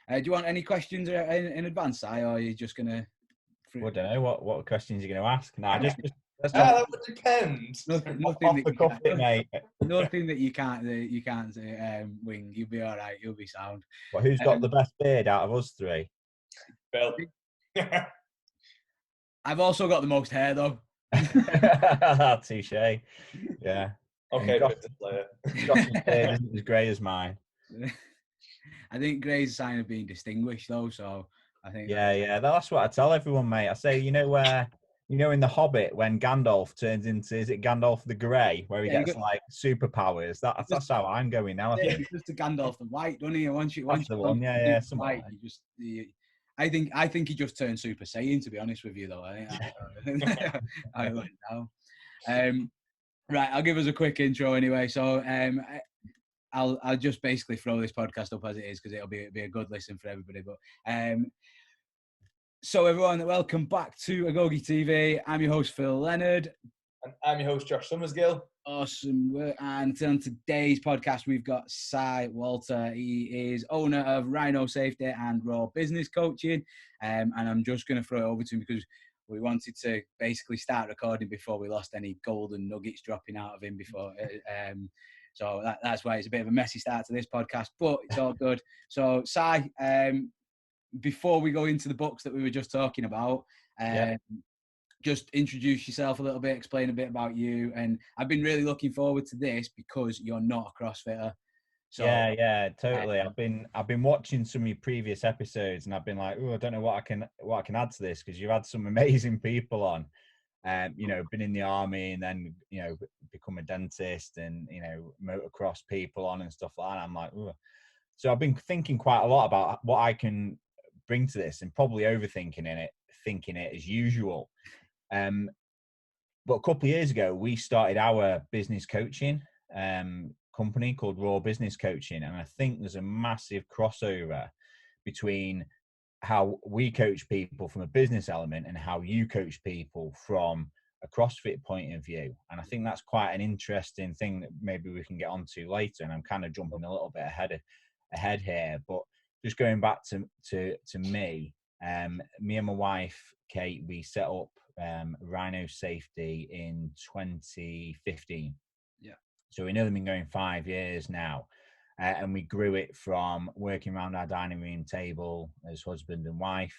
Do you want any questions in advance, Si, or are you just gonna? Well, I don't know what questions you're going to ask. No, just that would depend. Nothing off that the you cuff, can't, mate. nothing that you can't wing. You'll be all right. You'll be sound. Well, who's got the best beard out of us three? Bill. I've also got the most hair, though. Touche. Yeah. Okay, Josh's beard isn't as grey as mine. I think grey's a sign of being distinguished, though. So I think. Yeah. That's what I tell everyone, mate. I say, in The Hobbit when Gandalf turns into, is it Gandalf the Grey, where he gets like superpowers? That's how I'm going now. Yeah, he's just a Gandalf the White, doesn't he? Once you the one, yeah, white, I think he just turned Super Saiyan. To be honest with you, though, I went down. Right, I'll give us a quick intro anyway. So I'll just basically throw this podcast up as it is because it'll be a good listen for everybody. But so everyone, welcome back to Agoge TV. I'm your host Phil Leonard, and I'm your host Josh Summersgill. Awesome. And on today's podcast, we've got Syed Walter. He is owner of Rhino Safety and Raw Business Coaching. And I'm just going to throw it over to him because we wanted to basically start recording before we lost any golden nuggets dropping out of him before. So that's why it's a bit of a messy start to this podcast, but it's all good. So, Sy, before we go into the books that we were just talking about, just introduce yourself a little bit, explain a bit about you. And I've been really looking forward to this because you're not a CrossFitter. So, yeah, totally. I've been watching some of your previous episodes, and I've been like, oh, I don't know what I can add to this, because you've had some amazing people on. Been in the army and then become a dentist, and motocross people on and stuff like that. I'm like, ooh. So I've been thinking quite a lot about what I can bring to this, and probably overthinking thinking it as usual. But a couple of years ago, we started our business coaching company called Raw Business Coaching, and I think there's a massive crossover between how we coach people from a business element and how you coach people from a CrossFit point of view. And I think that's quite an interesting thing that maybe we can get onto later. And I'm kind of jumping a little bit ahead here, but just going back to me, me and my wife Kate, we set up Rhino Safety in 2015. So we know they've been going 5 years now. And we grew it from working around our dining room table as husband and wife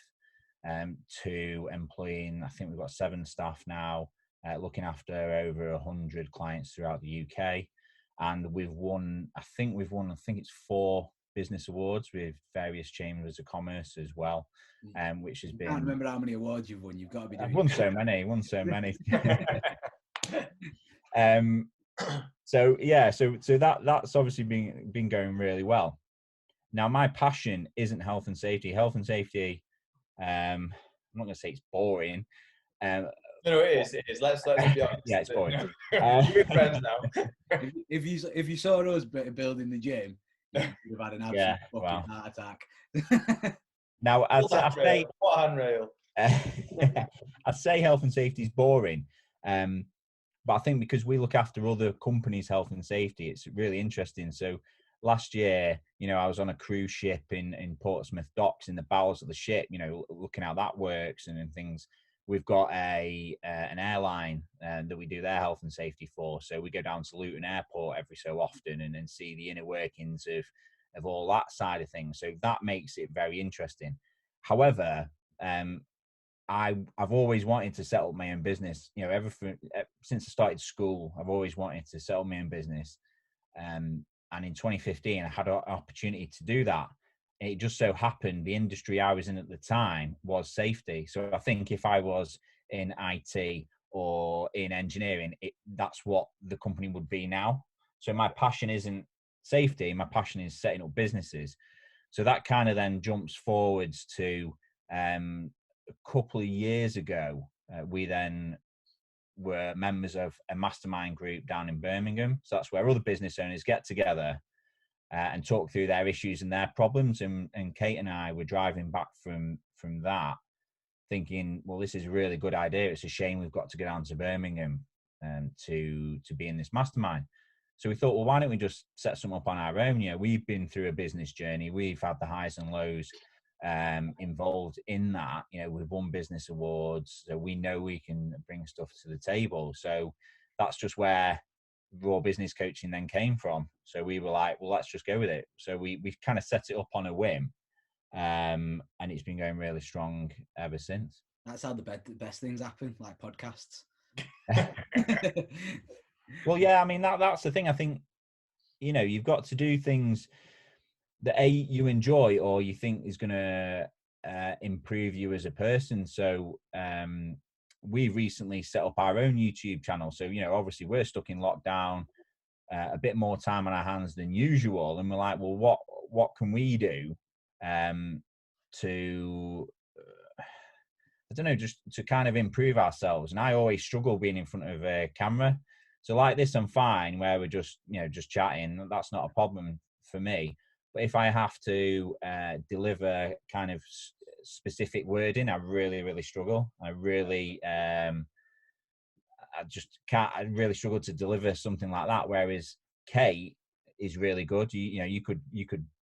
to employing, I think we've got 7 staff now, looking after over 100 clients throughout the UK. And we've won, I think it's 4 business awards with various chambers of commerce as well, which has been... I can't remember how many awards you've won. You've got to be doing... I've won so many. So that's obviously been going really well. Now, my passion isn't health and safety. Health and safety, I'm not going to say it's boring. No, it is. Let's be honest. Yeah, it's boring. We're friends now. If you saw us building the gym, you'd have had an absolute fucking heart attack. Now, I'd say what handrail? I'd say health and safety is boring. But I think because we look after other companies' health and safety, it's really interesting. So last year, I was on a cruise ship in Portsmouth docks in the bowels of the ship, looking how that works and things. We've got an airline that we do their health and safety for. So we go down to Luton Airport every so often and then see the inner workings of all that side of things. So that makes it very interesting. However, I've always wanted to set up my own business. Since I started school, I've always wanted to set up my own business. And in 2015, I had an opportunity to do that. It just so happened the industry I was in at the time was safety. So I think if I was in IT or in engineering, that's what the company would be now. So my passion isn't safety. My passion is setting up businesses. So that kind of then jumps forwards to a couple of years ago, we then were members of a mastermind group down in Birmingham. So that's where other business owners get together and talk through their issues and their problems. And Kate and I were driving back from that, thinking, well, this is a really good idea. It's a shame we've got to go down to Birmingham to be in this mastermind. So we thought, well, why don't we just set some up on our own? You know, we've been through a business journey. We've had the highs and lows involved in that. You know, we've won business awards, so we know we can bring stuff to the table. So that's just where raw business coaching then came from. So we were like, well, let's just go with it. So we kind of set it up on a whim, and it's been going really strong ever since. That's how the best things happen, like podcasts. Well, yeah, I mean, that's the thing. I think, you know, you've got to do things that you enjoy or you think is going to improve you as a person. So we recently set up our own YouTube channel. So, you know, obviously we're stuck in lockdown, a bit more time on our hands than usual, and we're like, well, what can we do to I don't know, just to kind of improve ourselves? And I always struggle being in front of a camera. So like this, I'm fine, where we're just, you know, just chatting. That's not a problem for me. But if I have to deliver kind of specific wording, I really, really struggle. I just can't. I really struggle to deliver something like that. Whereas Kate is really good. You know, you could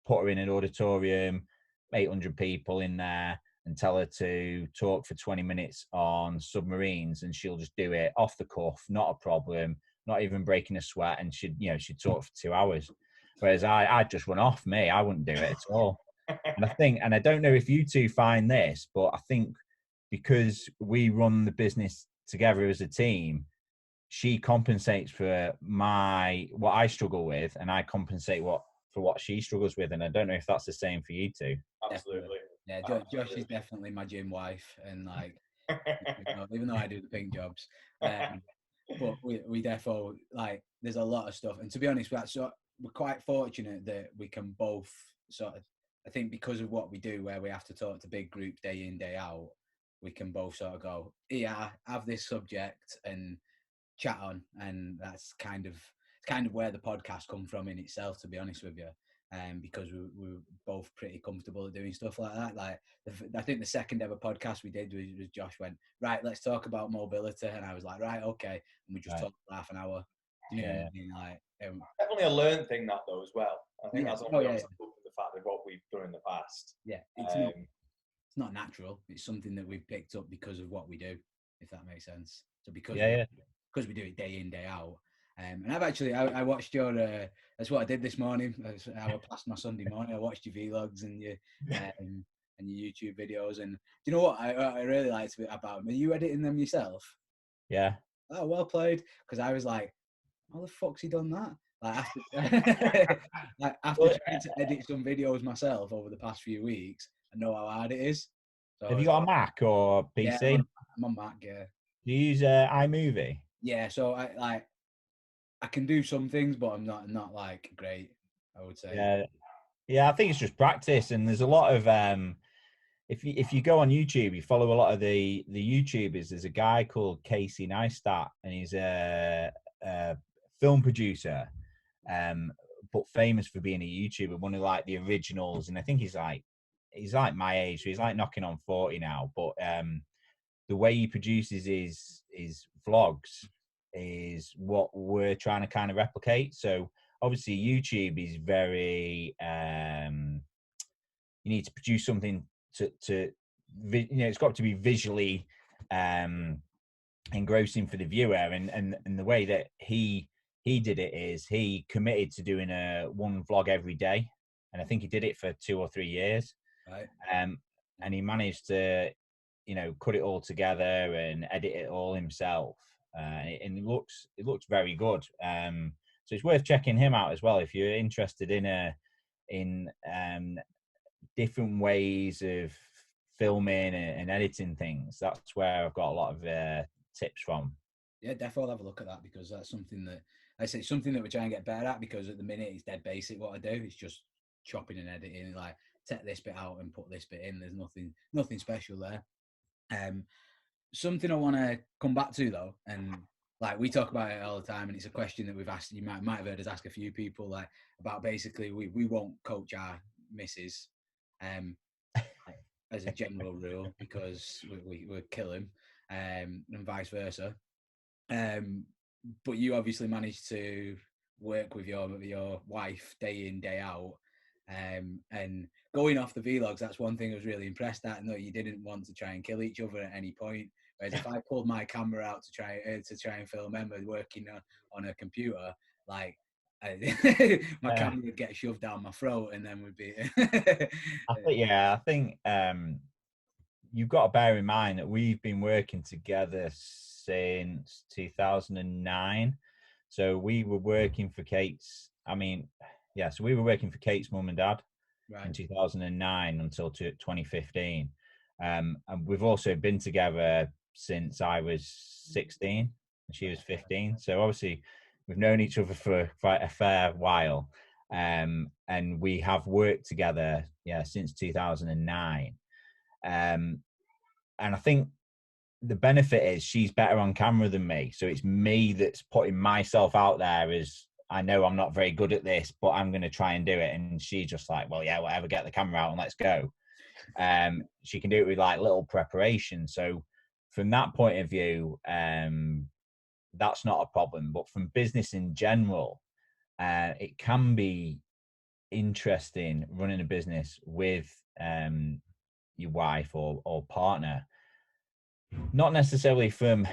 put her in an auditorium, 800 people in there, and tell her to talk for 20 minutes on submarines, and she'll just do it off the cuff, not a problem, not even breaking a sweat, and she'd talk for 2 hours. Whereas I'd just run off. I wouldn't do it at all. And I don't know if you two find this, but I think because we run the business together as a team, she compensates for what I struggle with, and I compensate for what she struggles with. And I don't know if that's the same for you two. Absolutely. Yeah, Josh is definitely my gym wife, and like, even though I do the pink jobs, but we therefore, like, there's a lot of stuff. And to be honest, we're quite fortunate that we can both sort of, I think because of what we do, where we have to talk to big groups day in, day out, we can both sort of go, yeah, have this subject and chat on. And that's kind of where the podcast come from in itself, to be honest with you. Because we're both pretty comfortable at doing stuff like that. Like, I think the second ever podcast we did was Josh went, right, let's talk about mobility. And I was like, right, okay. And we just talked for half an hour. Do you know what I mean? Like, definitely a learned thing, that though, as well. I think that's only yeah. on top of the fact of what we've done in the past. Yeah, it's not natural. It's something that we've picked up because of what we do, if that makes sense. So because we do it day in, day out. And I've actually, I watched your, that's what I did this morning. I passed my Sunday morning. I watched your vlogs and your YouTube videos. And do you know what I really liked about them? Are you editing them yourself? Yeah. Oh, well played. Because I was like, how the fuck's he done that? Like, after trying to edit some videos myself over the past few weeks, I know how hard it is. So have you got a Mac or PC? Yeah, I'm on Mac, yeah. Do you use iMovie? Yeah, so I can do some things, but I'm not like great, I would say. Yeah. I think it's just practice, and there's a lot of if you go on YouTube, you follow a lot of the YouTubers. There's a guy called Casey Neistat, and he's a film producer, but famous for being a YouTuber, one of like the originals. And I think he's like my age, so he's like knocking on 40 now. But the way he produces his vlogs is what we're trying to kind of replicate. So obviously YouTube is very you need to produce something to it's got to be visually engrossing for the viewer, and the way that he did it is he committed to doing one vlog every day, and I think he did it for 2 or 3 years. Right. And he managed to cut it all together and edit it all himself, and it looks very good. So it's worth checking him out as well if you're interested in different ways of filming and editing things. That's where I've got a lot of tips from. Yeah, definitely I'll have a look at that, because that's something that I say, something that we're trying to get better at, because at the minute it's dead basic. What I do is just chopping and editing, like take this bit out and put this bit in. There's nothing special there. Something I want to come back to though, and like we talk about it all the time, and it's a question that we've asked, you might have heard us ask a few people, like about basically we won't coach our misses as a general rule, because we kill him, and vice versa. But you obviously managed to work with your wife day in, day out. And going off the vlogs, that's one thing I was really impressed at. No, you didn't want to try and kill each other at any point. Whereas if I pulled my camera out to try and film Emma working on a computer, like my camera would get shoved down my throat, and then would be. I think you've got to bear in mind that we've been working together since 2009. So we were working for Kate's. So we were working for Kate's mum and dad in 2009 until 2015, and we've also been together since I was 16 and she was 15. So obviously we've known each other for quite a fair while, and we have worked together since 2009. And I think the benefit is she's better on camera than me. So it's me that's putting myself out there as, I know I'm not very good at this, but I'm going to try and do it. And she's just like, well, yeah, whatever, get the camera out and let's go. She can do it with like little preparation. So from that point of view, that's not a problem. But from business in general, it can be interesting running a business with your wife or partner, not necessarily from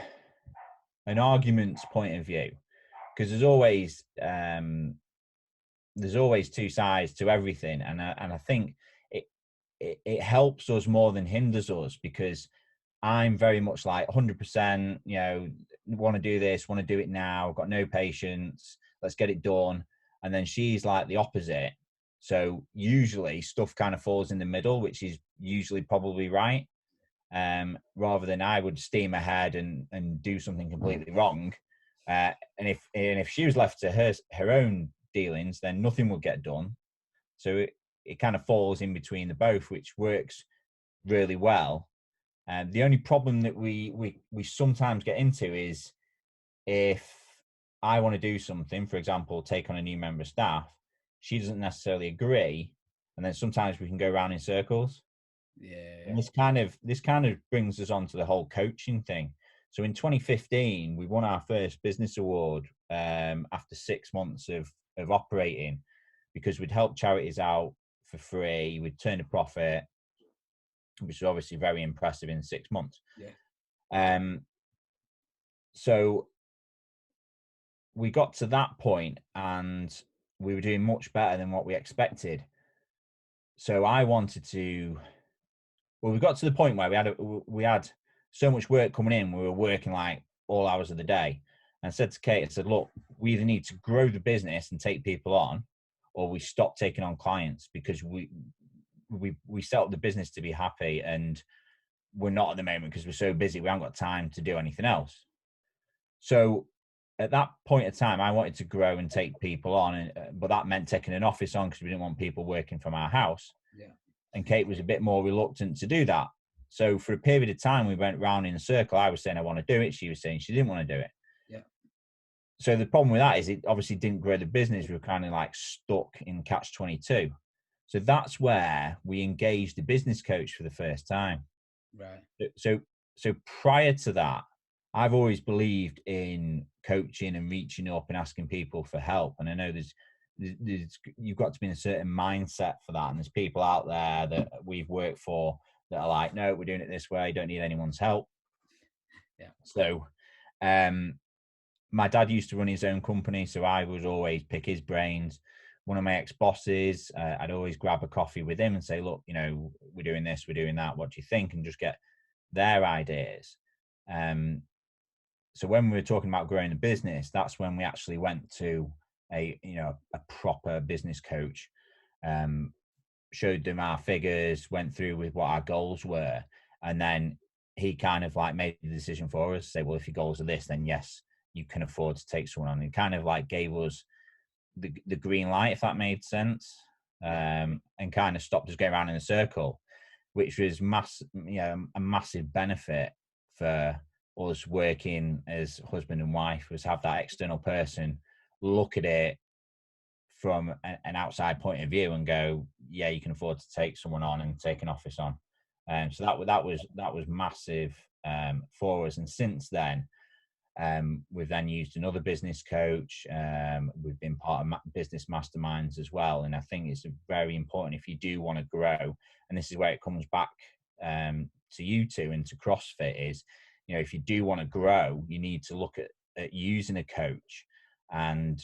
an arguments point of view, because there's always two sides to everything, and I think it helps us more than hinders us, because I'm very much like 100%, want to do this, want to do it now, got no patience, let's get it done. And then she's like the opposite. So usually stuff kind of falls in the middle, which is usually probably right. Rather than I would steam ahead and do something completely wrong. And if she was left to her own dealings, then nothing would get done. So it kind of falls in between the both, which works really well. The only problem that we sometimes get into is if I want to do something, for example, take on a new member of staff, she doesn't necessarily agree, and then sometimes we can go around in circles. Yeah. And this kind of brings us on to the whole coaching thing. So in 2015, we won our first business award after 6 months of operating, because we'd helped charities out for free, we'd turned a profit, which is obviously very impressive in 6 months. Yeah. So we got to that point and we were doing much better than what we expected. So I wanted to, we got to the point where we had so much work coming in, we were working like all hours of the day. And I said to Kate, I said, look, we either need to grow the business and take people on, or we stop taking on clients, because we set up the business to be happy, and we're not at the moment because we're so busy, we haven't got time to do anything else. So at that point of time, I wanted to grow and take people on, but that meant taking an office on because we didn't want people working from our house. Yeah. And Kate was a bit more reluctant to do that. So for a period of time, we went round in a circle. I was saying I want to do it. She was saying she didn't want to do it. Yeah. So the problem with that is it obviously didn't grow the business. We were kind of like stuck in catch-22. So that's where we engaged a business coach for the first time. Right. So prior to that, I've always believed in coaching and reaching up and asking people for help. And I know there's you've got to be in a certain mindset for that. And there's people out there that we've worked for that are like, no, we're doing it this way. Don't need anyone's help. Yeah. So, my dad used to run his own company, so I would always pick his brains. One of my ex-bosses, I'd always grab a coffee with him and say, look, we're doing this, we're doing that. What do you think? And just get their ideas. So when we were talking about growing the business, that's when we actually went to a proper business coach, showed them our figures, went through with what our goals were. And then he kind of like made the decision for us, say, well, if your goals are this, then yes, you can afford to take someone on. He kind of like gave us the green light, if that made sense, and kind of stopped us going around in a circle, which was a massive benefit for us working as husband and wife, was have that external person look at it from an outside point of view and go, yeah, you can afford to take someone on and take an office on. So that was massive for us. And since then, We've then used another business coach. We've been part of business masterminds as well. And I think it's very important if you do want to grow, and this is where it comes back to you two and to CrossFit is, if you do want to grow, you need to look at using a coach, and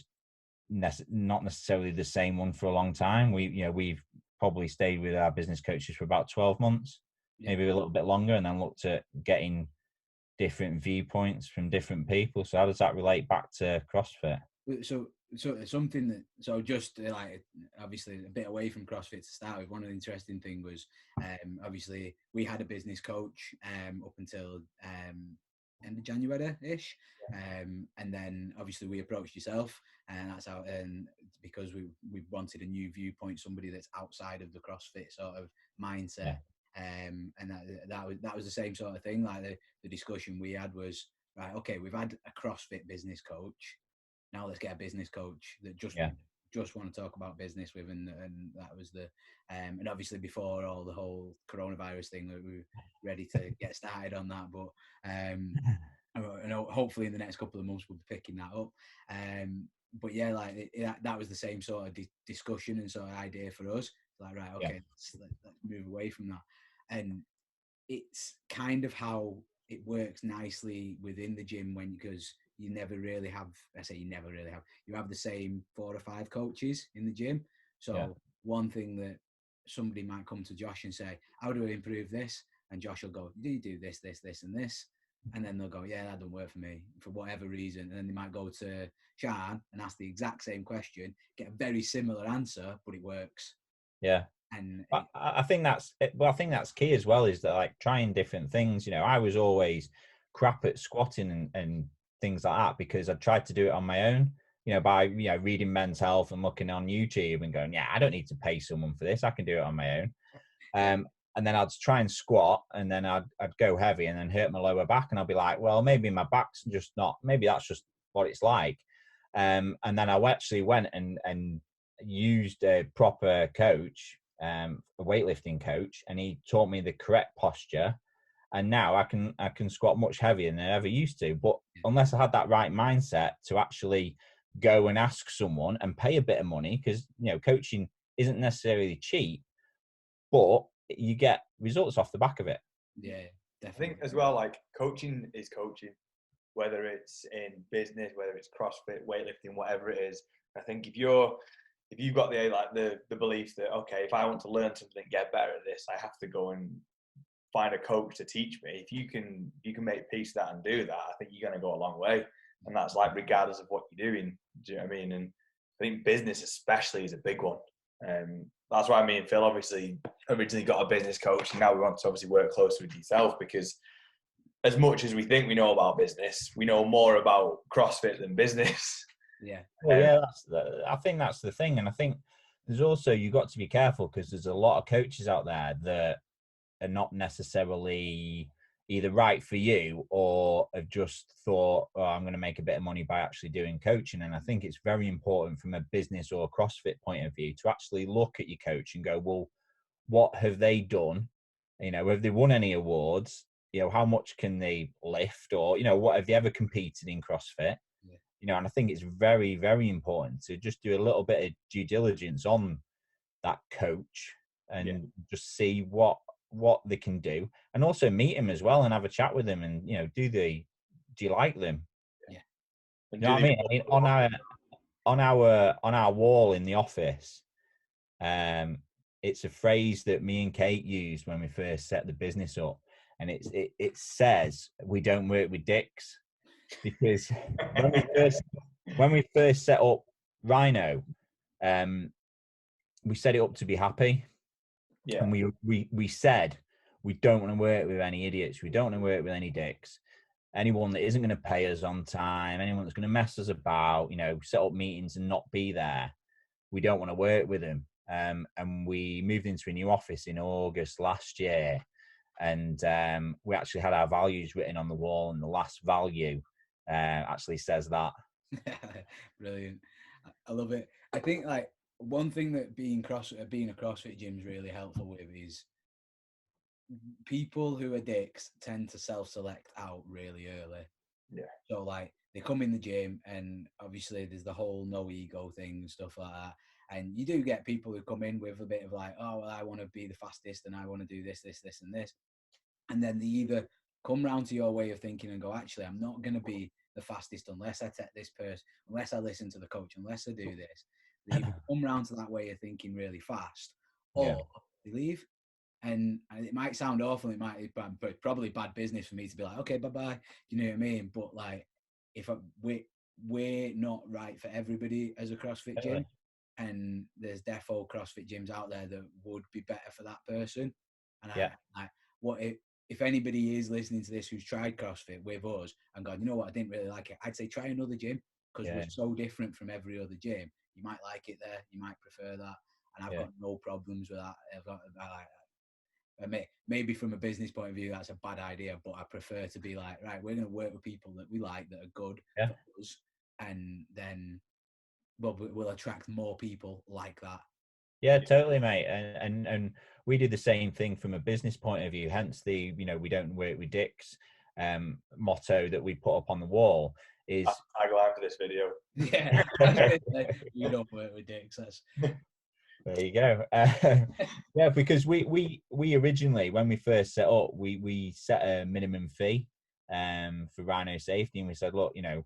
not necessarily the same one for a long time. We've probably stayed with our business coaches for about 12 months, maybe a little bit longer, and then looked at getting different viewpoints from different people. So how does that relate back to CrossFit? So something that, so just like, obviously a bit away from CrossFit to start with, one of the interesting things was, obviously we had a business coach up until end of January-ish, and then obviously we approached yourself, and that's how, and because we wanted a new viewpoint, somebody that's outside of the CrossFit sort of mindset. And that was the same sort of thing. Like the discussion we had was, right, okay, we've had a CrossFit business coach, now let's get a business coach that just want to talk about business with, and that was the and obviously before all the whole coronavirus thing, we were ready to get started on that, but I know hopefully in the next couple of months we'll be picking that up. But yeah, like that was the same sort of discussion and sort of idea for us. Like, right, okay, let's move away from that. And it's kind of how it works nicely within the gym, because you never really have, you have the same 4 or 5 coaches in the gym. So one thing that somebody might come to Josh and say, how do I improve this? And Josh will go, do you do this, this, this, and this? And then they'll go, yeah, that don't work for me for whatever reason. And then they might go to Sean and ask the exact same question, get a very similar answer, but it works. Yeah. And I think that's key as well, is that, like, trying different things. I was always crap at squatting and things like that, because I tried to do it on my own, by reading Men's Health and looking on YouTube and going, I don't need to pay someone for this, I can do it on my own. And then I'd try and squat, and then I'd go heavy and then hurt my lower back, and I'll be like, well, maybe my back's just not, maybe that's just what it's like. And then I actually went and used a proper coach, a weightlifting coach, and he taught me the correct posture, and now I can squat much heavier than I ever used to. But unless I had that right mindset to actually go and ask someone and pay a bit of money, because coaching isn't necessarily cheap, but you get results off the back of it. Yeah, definitely. I think as well, like, coaching is coaching, whether it's in business, whether it's CrossFit, weightlifting, whatever it is. I think if you've got the belief that, okay, if I want to learn something, get better at this, I have to go and find a coach to teach me. If you can make peace with that and do that, I think you're going to go a long way. And that's like regardless of what you're doing. Do you know what I mean? And I think business especially is a big one. That's why me and Phil obviously originally got a business coach, and now we want to obviously work closer with yourself, because as much as we think we know about business, we know more about CrossFit than business. Yeah. Well, I think that's the thing. And I think there's also, you've got to be careful, because there's a lot of coaches out there that are not necessarily either right for you, or have just thought, oh, I'm going to make a bit of money by actually doing coaching. And I think it's very important from a business or a CrossFit point of view to actually look at your coach and go, well, what have they done? Have they won any awards? How much can they lift? Or, what, have they ever competed in CrossFit? And I think it's very, very important to just do a little bit of due diligence on that coach and just see what they can do, and also meet him as well and have a chat with him, and do you like them? You know what I mean? On our wall in the office, it's a phrase that me and Kate used when we first set the business up, and it says, we don't work with dicks. Because when we first set up Rhino, we set it up to be happy. And we said, we don't want to work with any idiots. We don't want to work with any dicks. Anyone that isn't going to pay us on time, anyone that's going to mess us about, set up meetings and not be there, we don't want to work with them. And we moved into a new office in August last year, and we actually had our values written on the wall, and the last value actually says that. Brilliant. I love it. I think, like, one thing that being a CrossFit gym is really helpful with is people who are dicks tend to self-select out really early. Yeah. So like they come in the gym, and obviously there's the whole no ego thing and stuff like that. And you do get people who come in with a bit of like, oh, well, I want to be the fastest and I want to do this, this, this, and this. And then they either come round to your way of thinking and go, actually, I'm not going to be the fastest unless I take this person, unless I listen to the coach, unless I do this. They either come round to that way of thinking really fast, or they leave. And it might sound awful, it might, but probably bad business for me to be like, okay, bye-bye. You know what I mean? But like, if we're not right for everybody as a CrossFit gym, and there's defo CrossFit gyms out there that would be better for that person. And what if anybody is listening to this who's tried CrossFit with us and gone, you know what, I didn't really like it, I'd say try another gym, because we're so different from every other gym. You might like it there, you might prefer that, and I've got no problems with that. Maybe from a business point of view, that's a bad idea, but I prefer to be like, right, we're going to work with people that we like, that are good for us, and then we'll attract more people like that. Yeah, totally, mate. And we do the same thing from a business point of view. Hence the, you know, we don't work with dicks motto that we put up on the wall is. I go after this video. Yeah, we don't work with dicks. There you go. Yeah, because we originally, when we first set up, we set a minimum fee for Rhino Safety, and we said, look, you know,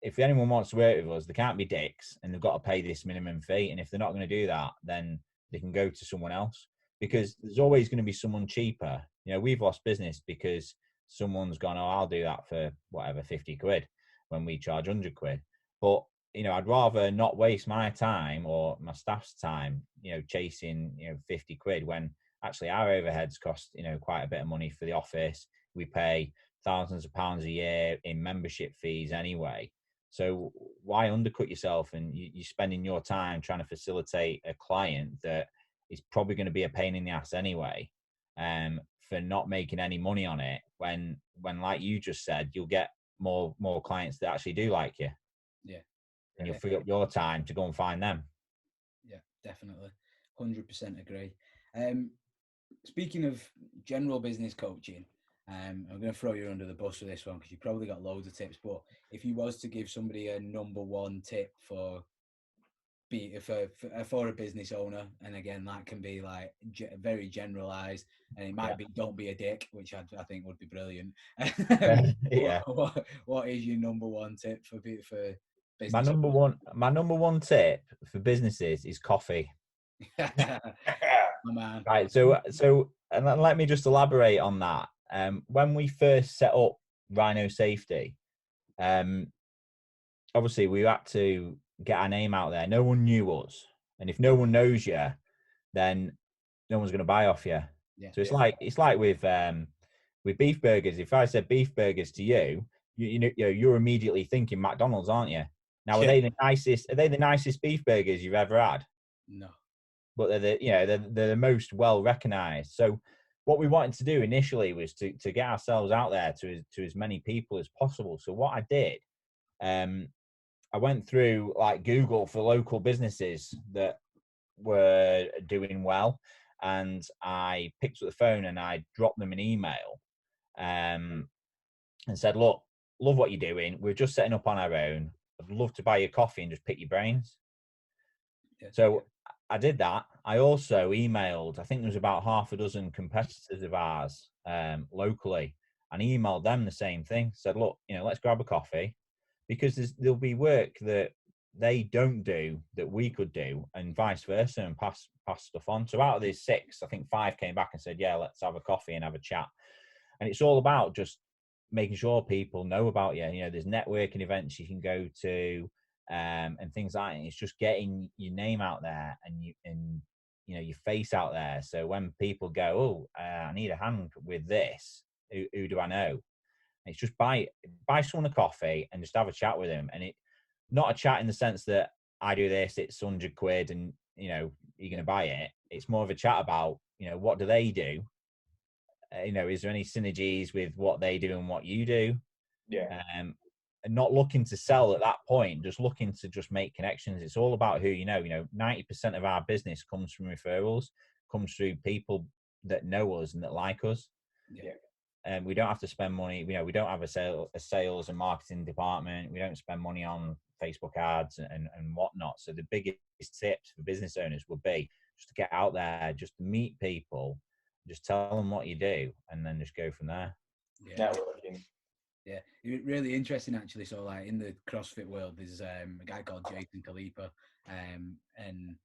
if anyone wants to work with us, they can't be dicks, and they've got to pay this minimum fee. And if they're not going to do that, then they can go to someone else, because there's always going to be someone cheaper. You know, we've lost business because someone's gone, oh, I'll do that for whatever, 50 quid when we charge 100 quid. But, you know, I'd rather not waste my time or my staff's time, you know, chasing, you know, 50 quid when actually our overheads cost, you know, quite a bit of money for the office. We pay thousands of pounds a year in membership fees anyway. So why undercut yourself, and you're spending your time trying to facilitate a client that is probably going to be a pain in the ass anyway, for not making any money on it, when like you just said, you'll get more clients that actually do like you. Yeah. And you'll free up your time to go and find them. Yeah, definitely. 100% agree. Speaking of general business coaching, I'm going to throw you under the bus for this one, because you probably got loads of tips. But if you was to give somebody a number one tip for a business owner, and again, that can be like very generalized, and it might be don't be a dick, which I think would be brilliant. Yeah. What is your number one tip for business? My number one tip for businesses is coffee. Oh, man. Right. So and let me just elaborate on that. When we first set up Rhino Safety, obviously we had to get our name out there. No one knew us, and if no one knows you, then no one's going to buy off you. Yeah. So it's like with beef burgers. If I said beef burgers to you, you're immediately thinking McDonald's, aren't you? Now, are they the nicest beef burgers you've ever had? No. But they're the most well recognized. So what we wanted to do initially was to get ourselves out there to as many people as possible. So what I did, I went through like Google for local businesses that were doing well, and I picked up the phone and I dropped them an email, and said, look, love what you're doing. We're just setting up on our own. I'd love to buy your coffee and just pick your brains. Yeah. So I did that. I also emailed, I think there was about half a dozen competitors of ours locally, and emailed them the same thing. Said, look, let's grab a coffee, because there'll be work that they don't do that we could do, and vice versa, and pass stuff on. So out of these 6, I think 5 came back and said, yeah, let's have a coffee and have a chat. And it's all about just making sure people know about you. There's networking events you can go to, and things like that. It's just getting your name out there and your face out there. So when people go, oh, I need a hand with this, who do I know? It's just buy someone a coffee and just have a chat with them. And it not a chat in the sense that I do this, it's 100 quid and you're going to buy it. It's more of a chat about what do they do. Is there any synergies with what they do and what you do? Yeah. And not looking to sell at that point, just looking to just make connections. It's all about who 90% of our business comes from referrals, comes through people that know us and that like us. Yeah. we don't have to spend money. You know, we don't have a sales and marketing department. We don't spend money on Facebook ads and whatnot. So the biggest tips for business owners would be just to get out there, just to meet people, just tell them what you do, and then just go from there. Yeah. Networking. Yeah, really interesting actually. So like in the CrossFit world, there's a guy called Jason Khalipa, and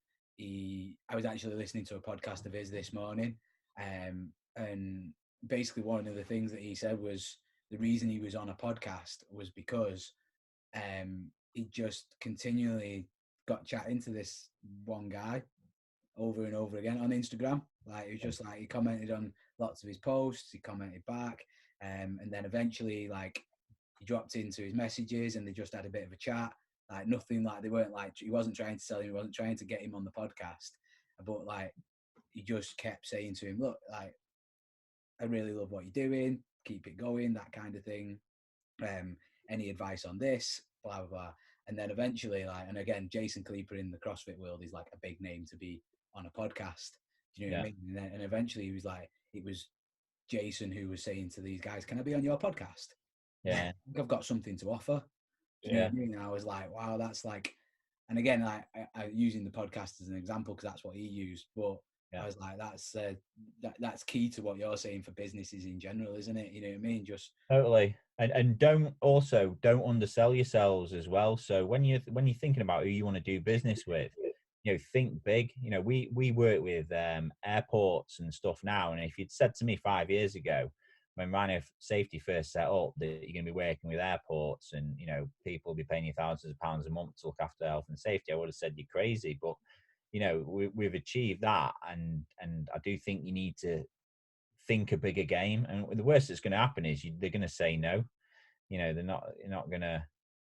I was actually listening to a podcast of his this morning, and basically one of the things that he said was the reason he was on a podcast was because he just continually got chatting to this one guy over and over again on Instagram. Like it was just like he commented on lots of his posts, he commented back, and then eventually like he dropped into his messages and they just had a bit of a chat. Like nothing, like they weren't like, he wasn't trying to sell him, he wasn't trying to get him on the podcast, but like he just kept saying to him, look, like I really love what you're doing, keep it going, that kind of thing. Any advice on this, blah blah blah. And then eventually, like, and again, Jason Khalipa in the CrossFit world is like a big name to be on a podcast. Do you know what I mean? And eventually he was like, it was Jason who was saying to these guys, can I be on your podcast? Yeah. I think I've got something to offer. Do you know what I mean? And I was like, wow, that's like, and again, I using the podcast as an example because that's what he used, but I was like, that's key to what you're saying for businesses in general, isn't it? You know what I mean? Just totally. And don't undersell yourselves as well. So when you're thinking about who you want to do business with, you know, think big. You know, we work with airports and stuff now. And if you'd said to me 5 years ago, when Rhino Safety first set up, that you're going to be working with airports and, you know, people will be paying you thousands of pounds a month to look after health and safety, I would have said you're crazy. But, you know, we've achieved that. And I do think you need to think a bigger game. And the worst that's going to happen is they're going to say no. You know, you're not going to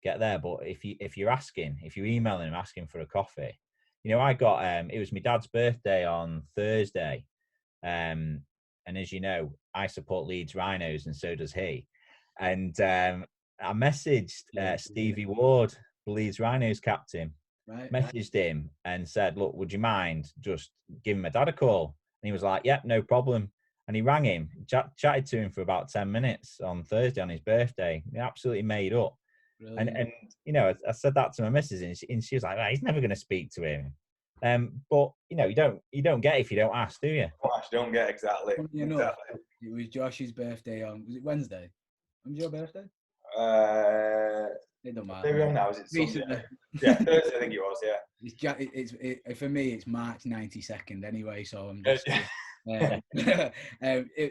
get there. But if you're emailing them asking for a coffee, you know, I got it was my dad's birthday on Thursday, and as you know, I support Leeds Rhinos, and so does he. And I messaged Stevie Ward, the Leeds Rhinos captain. Messaged him and said, "Look, would you mind just giving my dad a call?" And he was like, "Yep, no problem." And he rang him, chatted to him for about 10 minutes on Thursday on his birthday. He absolutely made up. Brilliant. And you know, I said that to my missus, and she was like, oh, "He's never going to speak to him." But you know, you don't get it if you don't ask, do you? You don't get exactly. You know, exactly. It was Josh's birthday on. Was it Wednesday? When was your birthday? It don't matter. Maybe now is it Sunday? Yeah, Thursday I think it was. Yeah. It's for me. It's March 92nd anyway, so I'm just.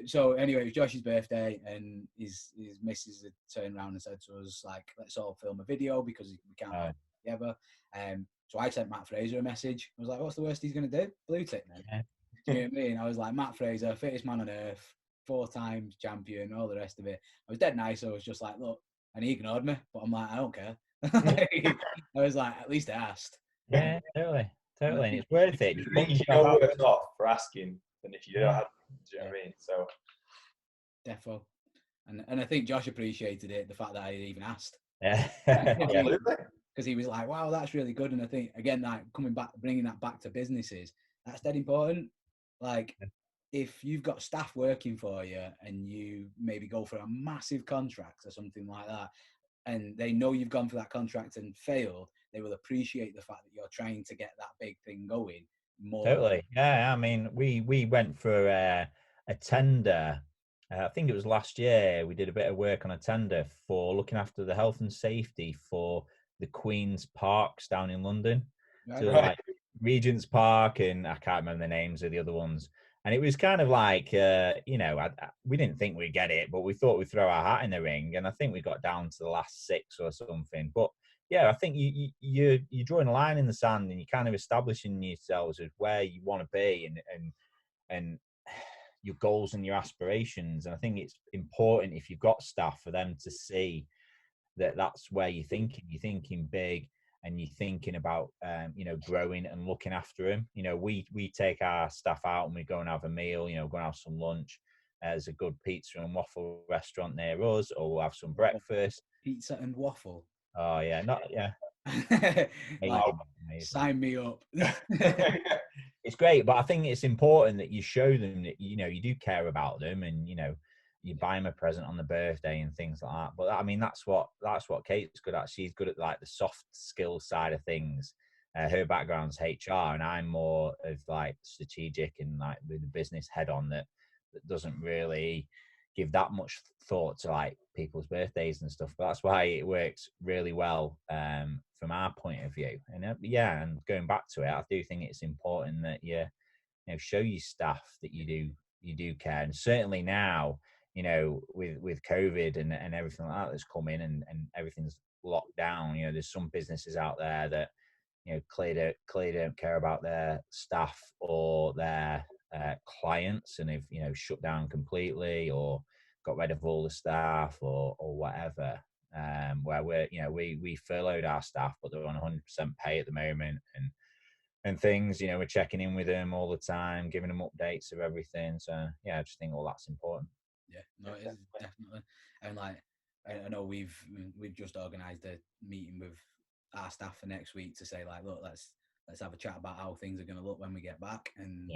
So anyway, it was Josh's birthday, and his missus had turned around and said to us, like, let's all film a video because we can't work together. So I sent Matt Fraser a message. I was like, what's the worst he's going to do? Blue tick, man. Yeah. Do you know what I mean? I was like, Matt Fraser, fittest man on earth, 4 times champion, all the rest of it. I was dead nice. I was just like, look, and he ignored me, but I'm like, I don't care. I was like, at least I asked. Yeah, totally. And it's worth it. You think you're worse off for asking than if you don't have, do you know what I mean? So, defo. And I think Josh appreciated it, the fact that I even asked. Yeah. Absolutely. Because he was like, wow, that's really good. And I think, again, like bringing that back to businesses, that's dead important. Like, if you've got staff working for you and you maybe go for a massive contract or something like that, and they know you've gone for that contract and failed, they will appreciate the fact that you're trying to get that big thing going more. Totally. Yeah. I mean, we went for a tender. I think it was last year. We did a bit of work on a tender for looking after the health and safety for the Queen's Parks down in London. Right. So like Regent's Park, and I can't remember the names of the other ones. And it was kind of like, you know, we didn't think we'd get it, but we thought we'd throw our hat in the ring. And I think we got down to the last 6 or something. But yeah, I think you're drawing a line in the sand, and you're kind of establishing yourselves as where you want to be and your goals and your aspirations. And I think it's important, if you've got staff, for them to see that that's where you're thinking big, and you're thinking about, you know, growing and looking after them. You know, we take our staff out and we go and have a meal, you know, go and have some lunch. There's a good pizza and waffle restaurant near us, or we'll have some breakfast. Pizza and waffle. Oh yeah, sign me up. It's great, but I think it's important that you show them that, you know, you do care about them, and, you know, you buy them a present on the birthday and things like that. But I mean, that's what Kate's good at. She's good at like the soft skill side of things. Her background's HR, and I'm more of like strategic and like with the business head on that doesn't really give that much thought to like people's birthdays and stuff. But that's why it works really well from our point of view. And and going back to it, I do think it's important that you show your staff that you do care. And certainly now, with COVID and everything like that that's come in and everything's locked down, there's some businesses out there that clearly don't care about their staff or their clients, and have shut down completely or got rid of all the staff or whatever. Where we furloughed our staff, but they're on 100% pay at the moment, and things. We're checking in with them all the time, giving them updates of everything. So yeah, I just think all that's important. Yeah, no, it is definitely. And like, I know we've just organised a meeting with our staff for next week to say like, look, let's have a chat about how things are going to look when we get back, and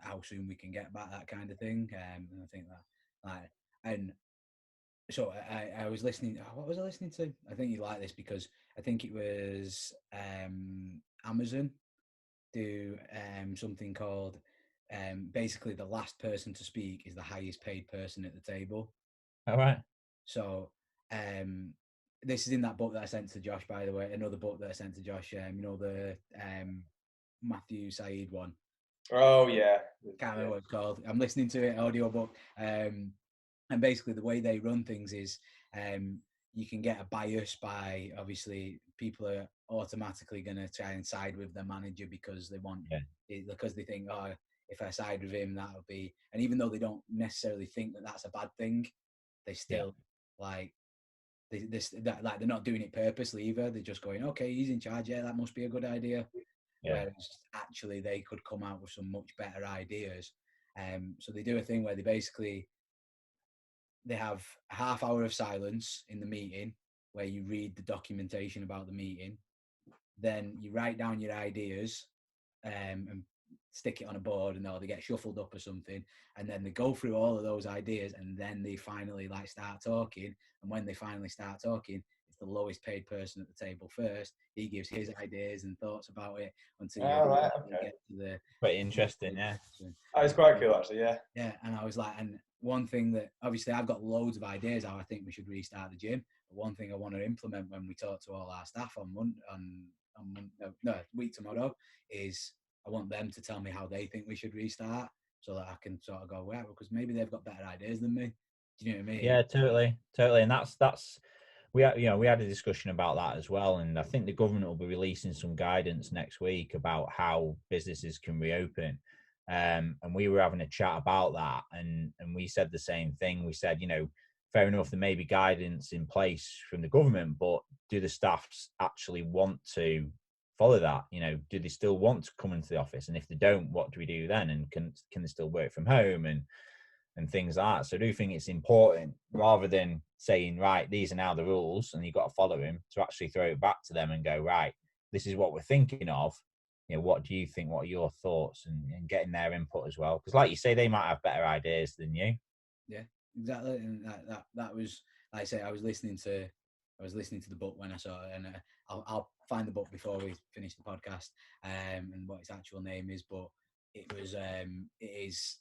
how soon we can get back, that kind of thing. And I think that like, and so I was listening. What was I listening to? I think you like this because I think it was Amazon do something called basically the last person to speak is the highest paid person at the table. All right. So this is in that book that I sent to Josh, by the way. Another book that I sent to Josh. The Mathew Syed one. Oh yeah. Can't remember what it's called. I'm listening to it, audiobook. And basically the way they run things is you can get a bias by, obviously, people are automatically going to try and side with their manager because they want it, because they think, oh, if I side with him, that'll be. And even though they don't necessarily think that that's a bad thing, they still like they're not doing it purposely either. They're just going, okay, he's in charge. Yeah, that must be a good idea. Yeah. Whereas actually they could come out with some much better ideas. So they do a thing where they have a half hour of silence in the meeting where you read the documentation about the meeting. Then you write down your ideas and stick it on a board, and they get shuffled up or something. And then they go through all of those ideas, and then they finally start talking. And when they finally start talking, it's the lowest paid person at the table first. He gives his ideas and thoughts about it until you get to the. Quite interesting, yeah. Oh, it's quite cool, actually, yeah. Yeah, and I was like, and one thing that obviously I've got loads of ideas how I think we should restart the gym. But one thing I want to implement when we talk to all our staff week tomorrow is I want them to tell me how they think we should restart, so that I can sort of go, well, because maybe they've got better ideas than me. Do you know what I mean? Yeah, totally. And that's we had a discussion about that as well, and I think the government will be releasing some guidance next week about how businesses can reopen. And we were having a chat about that, and we said the same thing. We said, fair enough, there may be guidance in place from the government, but do the staff actually want to follow that? Do they still want to come into the office? And if they don't, what do we do then? And can they still work from home and things like that? So I do think it's important, rather than saying, right, these are now the rules and you've got to follow them, to actually throw it back to them and go, right, this is what we're thinking of. What do you think? What are your thoughts? And getting their input as well. Because like you say, they might have better ideas than you. Yeah, exactly. And that was, like I say, I was listening to the book when I saw it, and I'll find the book before we finish the podcast and what its actual name is. But it is.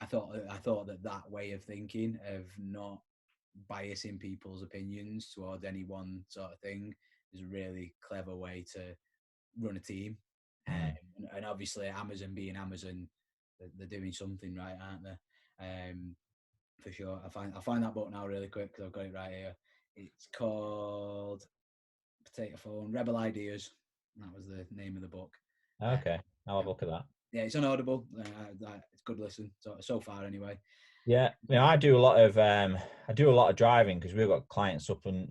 I thought that way of thinking, of not biasing people's opinions towards any one sort of thing, is a really clever way to run a team. And obviously Amazon being Amazon, they're doing something right, aren't they? For sure. I'll find that book now really quick because I've got it right here. It's called Potato Phone, Rebel Ideas. That was the name of the book. Okay, I'll have a look at that. Yeah, it's on Audible. It's a good listen so far anyway. Yeah, I do a lot of driving because we've got clients up and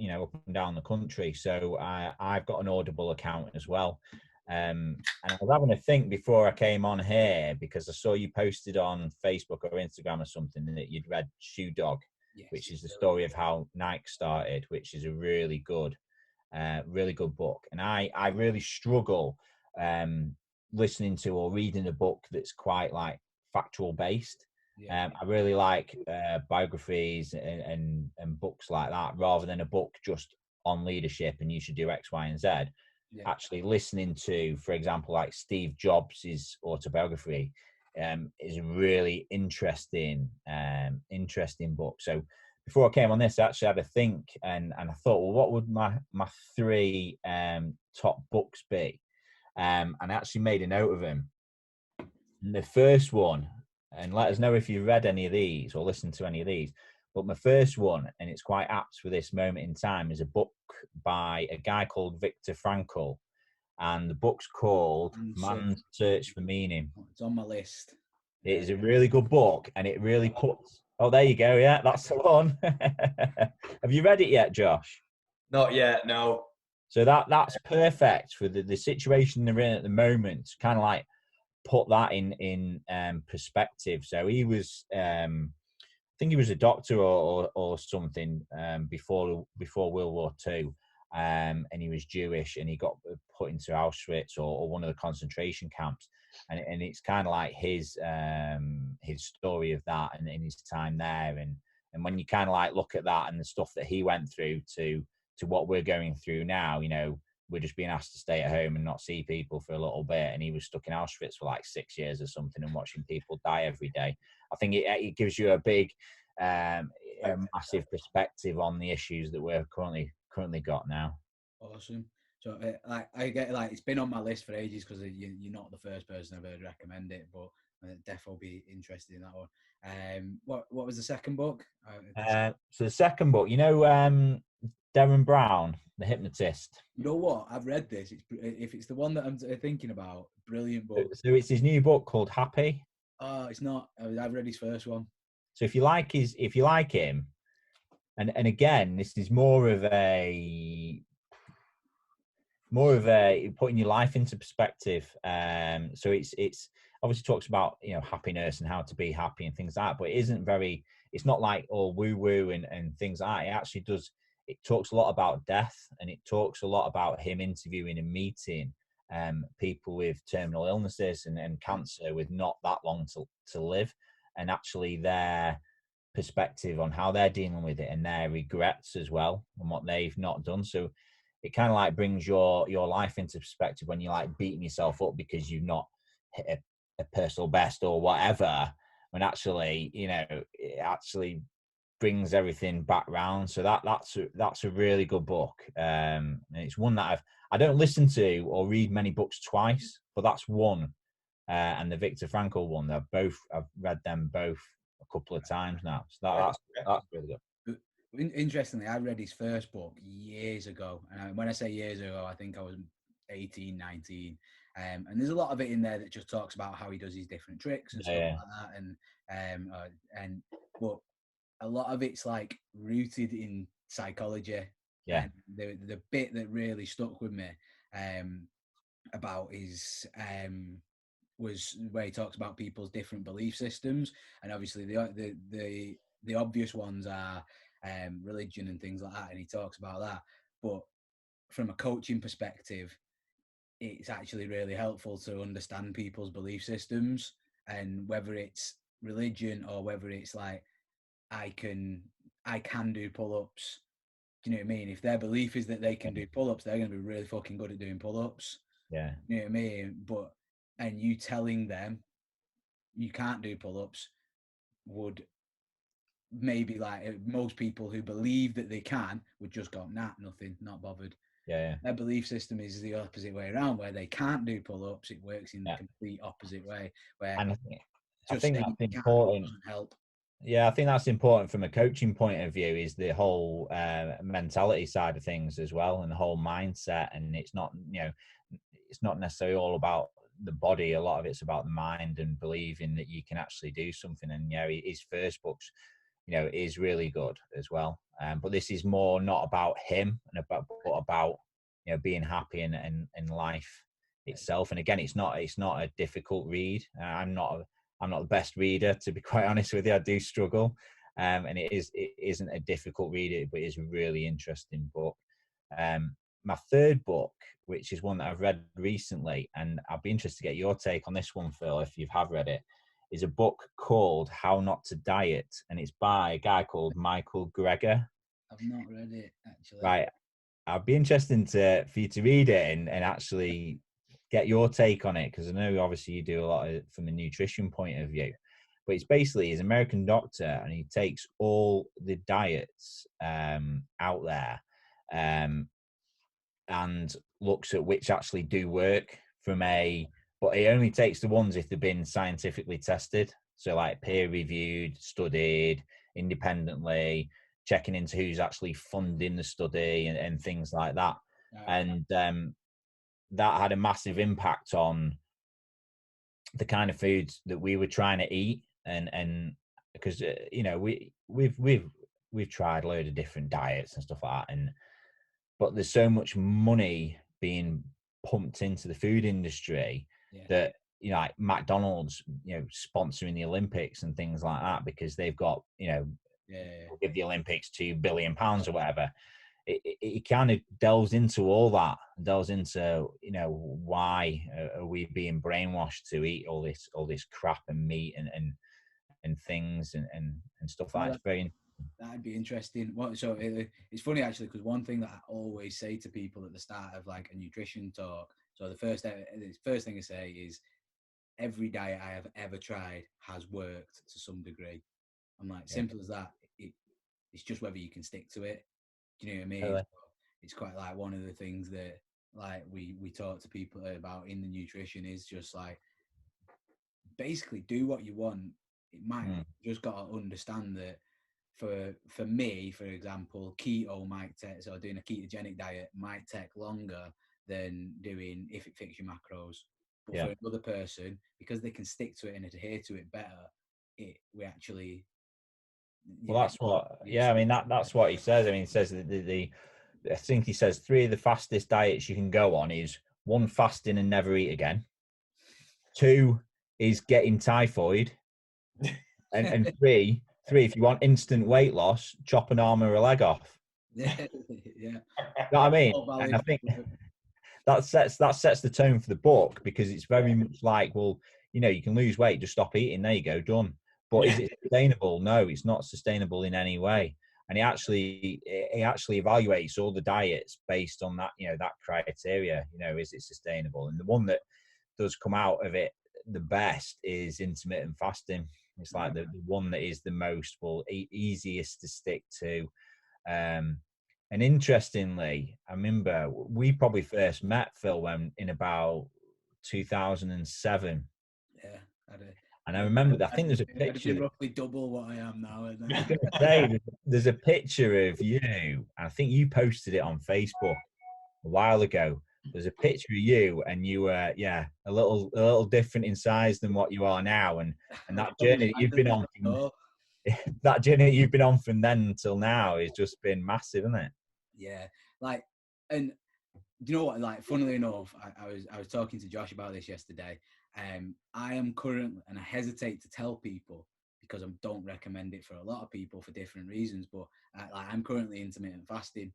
down the country. So I've got an Audible account as well. And I was having a think before I came on here, because I saw you posted on Facebook or Instagram or something that you'd read Shoe Dog, yes, which is the story of how Nike started, which is a really good book. And I really struggle listening to or reading a book that's quite like factual based. I really like biographies and books like that, rather than a book just on leadership and you should do X, Y, and Z. Actually listening to, for example, like Steve Jobs' autobiography is a really interesting book. So before I came on this, I actually had a think, and I thought, well, what would my three top books be? And I actually made a note of them. And the first one, and let us know if you read any of these or listened to any of these, but my first one, and it's quite apt for this moment in time, is a book by a guy called Viktor Frankl. And the book's called Man's Search for Meaning. It's on my list. It is a really good book, and it really puts... Oh, there you go. Yeah, that's the one. Have you read it yet, Josh? Not yet, no. So that's perfect for the situation they're in at the moment. Kind of like put that in perspective. So he was, I think he was a doctor or something before World War II, and he was Jewish, and he got put into Auschwitz or one of the concentration camps, and it's kind of like his story of that and in his time there, and when you kind of like look at that and the stuff that he went through to what we're going through now, you know, we're just being asked to stay at home and not see people for a little bit, and he was stuck in Auschwitz for like 6 years or something and watching people die every day. I think it gives you a big a massive perspective on the issues that we're currently got now. Awesome. So I get, like, it's been on my list for ages because you're not the first person I've heard recommend it, but I'd definitely be interested in that one. What was the second book? So the second book, you know, Derren Brown, the hypnotist. You know what? I've read this. If it's the one that I'm thinking about, brilliant book. So it's his new book called Happy. Oh, it's not. I've read his first one. So if you like him, and again, this is more of a putting your life into perspective. So it's obviously talks about, you know, happiness and how to be happy and things like that, but it's not like all woo woo and things like that. It actually does. It talks a lot about death, and it talks a lot about him interviewing and meeting people with terminal illnesses and cancer with not that long to live, and actually their perspective on how they're dealing with it and their regrets as well and what they've not done. So it kind of like brings your life into perspective when you're like beating yourself up because you've not hit a personal best or whatever, when actually, you know, it actually brings everything back round. So that's a really good book. And it's one that I don't listen to or read many books twice, but that's one. And the Viktor Frankl one, I've read them both a couple of times now. So that's really good. Interestingly, I read his first book years ago. And when I say years ago, I think I was 18, 19. And there's a lot of it in there that just talks about how he does his different tricks and stuff like that. But a lot of it's like rooted in psychology. Yeah. And the bit that really stuck with me about his was where he talks about people's different belief systems, and obviously the obvious ones are religion and things like that, and he talks about that. But from a coaching perspective, it's actually really helpful to understand people's belief systems, and whether it's religion or whether it's like I can do pull-ups. Do you know what I mean? If their belief is that they can do pull-ups, they're going to be really fucking good at doing pull-ups. Yeah. You know what I mean? And you telling them you can't do pull-ups would maybe, like, most people who believe that they can would just go, nah, nothing, not bothered. Yeah. Their belief system is the opposite way around, where they can't do pull-ups. It works in the complete opposite way, where and I think that's important. Doesn't help. Yeah, I think that's important from a coaching point of view, is the whole mentality side of things as well, and the whole mindset. And it's not, you know, it's not necessarily all about the body. A lot of it's about the mind and believing that you can actually do something. And, you know, his first books, you know, is really good as well. But this is more not about him but about, you know, being happy in life itself. And again, it's not a difficult read. I'm not the best reader, to be quite honest with you. I do struggle. And it isn't a difficult read, but it's a really interesting book. My third book, which is one that I've read recently, and I'd be interested to get your take on this one, Phil, if you have read it, is a book called How Not to Diet, and it's by a guy called Micheal. I've not read it actually. Right. I'd be interested for you to read it and actually get your take on it, because I know obviously you do a lot from a nutrition point of view. But it's basically, he's an American doctor, and he takes all the diets out there and looks at which actually do work but he only takes the ones if they've been scientifically tested. So like peer reviewed, studied independently, checking into who's actually funding the study and things like that. And that had a massive impact on the kind of foods that we were trying to eat. And because, we've tried a load of different diets and stuff like that. But there's so much money being pumped into the food industry that, like McDonald's, sponsoring the Olympics and things like that, because they've got, give the Olympics £2 billion or whatever. It kind of delves into all that, why are we being brainwashed to eat all this crap and meat and things and stuff like that. It's very That'd be interesting. So it's funny actually, because one thing that I always say to people at the start of like a nutrition talk, so the first thing I say is, every diet I have ever tried has worked to some degree. I'm like, simple as that. It's just whether you can stick to it. Do you know what I mean? Really? It's quite like one of the things that like we talk to people about in the nutrition is just like, basically do what you want. It might just got to understand that for me, for example, keto might take, so doing a ketogenic diet might take longer than doing if it fits your macros. But for another person, because they can stick to it and adhere to it better, we actually. Well, that's what. Yeah, I mean that's what he says. I mean, he says that I think he says 3 of the fastest diets you can go on is 1, fasting and never eat again. 2 is getting typhoid, and 3, if you want instant weight loss, chop an arm or a leg off. Yeah. You know what I mean? And I think that sets the tone for the book, because it's very much like, well, you can lose weight, just stop eating, there you go, done. But is it sustainable? No, it's not sustainable in any way. And he actually evaluates all the diets based on that, that criteria. Is it sustainable? And the one that does come out of it the best is intermittent fasting. It's like the one that is the most easiest to stick to. And interestingly, I remember we probably first met, Phil, when in about 2007. Yeah, and I remember, I think there's a picture. I'd be roughly double what I am now. I was going to say, there's a picture of you, and I think you posted it on Facebook a while ago. There's a picture of you, and you were, a little different in size than what you are now, and that journey that you've been on. That journey you've been on from then until now has just been massive, isn't it? Yeah, like, and you know what? Like, funnily enough, I was talking to Josh about this yesterday. I am currently, and I hesitate to tell people because I don't recommend it for a lot of people for different reasons. But I'm currently intermittent fasting,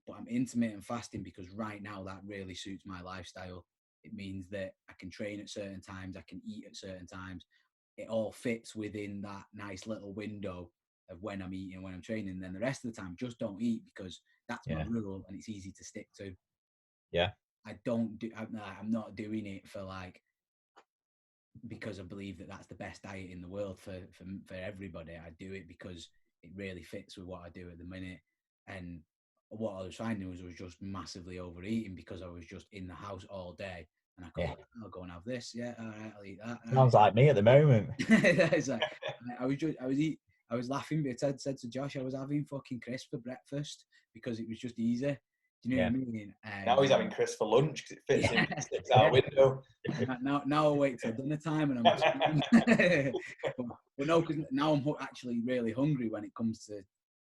but I'm intermittent fasting because right now that really suits my lifestyle. It means that I can train at certain times, I can eat at certain times. It all fits within that nice little window of when I'm eating, when I'm training. And then the rest of the time, just don't eat, because that's my rule and it's easy to stick to. Yeah. I'm not doing it for because I believe that that's the best diet in the world for everybody. I do it because it really fits with what I do at the minute. And what I was finding was I was just massively overeating because I was just in the house all day. And I'll go and have this. Yeah, all right, I'll eat that. Sounds like me at the moment. It's like, I was laughing, but I said to Josh, I was having fucking crisps for breakfast because it was just easy. Do you know what I mean? Now he's having crisps for lunch because it fits in the 6-hour window. Now I'll wait till dinner time and I'm but no, because now I'm actually really hungry when it comes to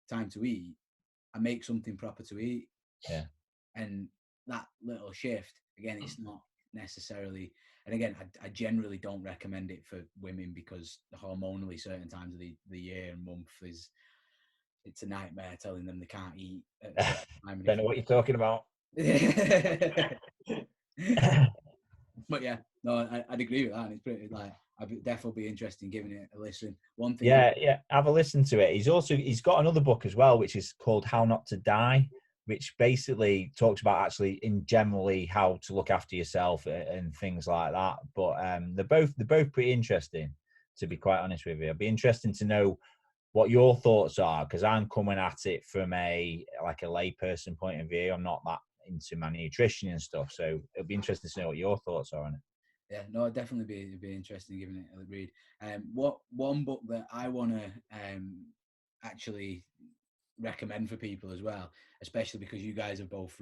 time to eat. I make something proper to eat. Yeah. And that little shift, again, it's not necessarily, and again, I generally don't recommend it for women because hormonally certain times of the year and month it's a nightmare telling them they can't eat at a certain time. Don't know what you're talking about. But yeah, no, I'd agree with that. And it's pretty like, I'd definitely be interested in giving it a listen. One thing, Yeah, have a listen to it. He's got another book as well, which is called How Not to Die, which basically talks about actually in generally how to look after yourself and things like that. But they're both pretty interesting, to be quite honest with you. It'd be interesting to know what your thoughts are, because I'm coming at it from a layperson point of view. I'm not that into my nutrition and stuff, so it'll be interesting to know what your thoughts are on it. yeah, no, it'd definitely be interesting giving it a read. What one book that I want to actually recommend for people as well, especially because you guys have both.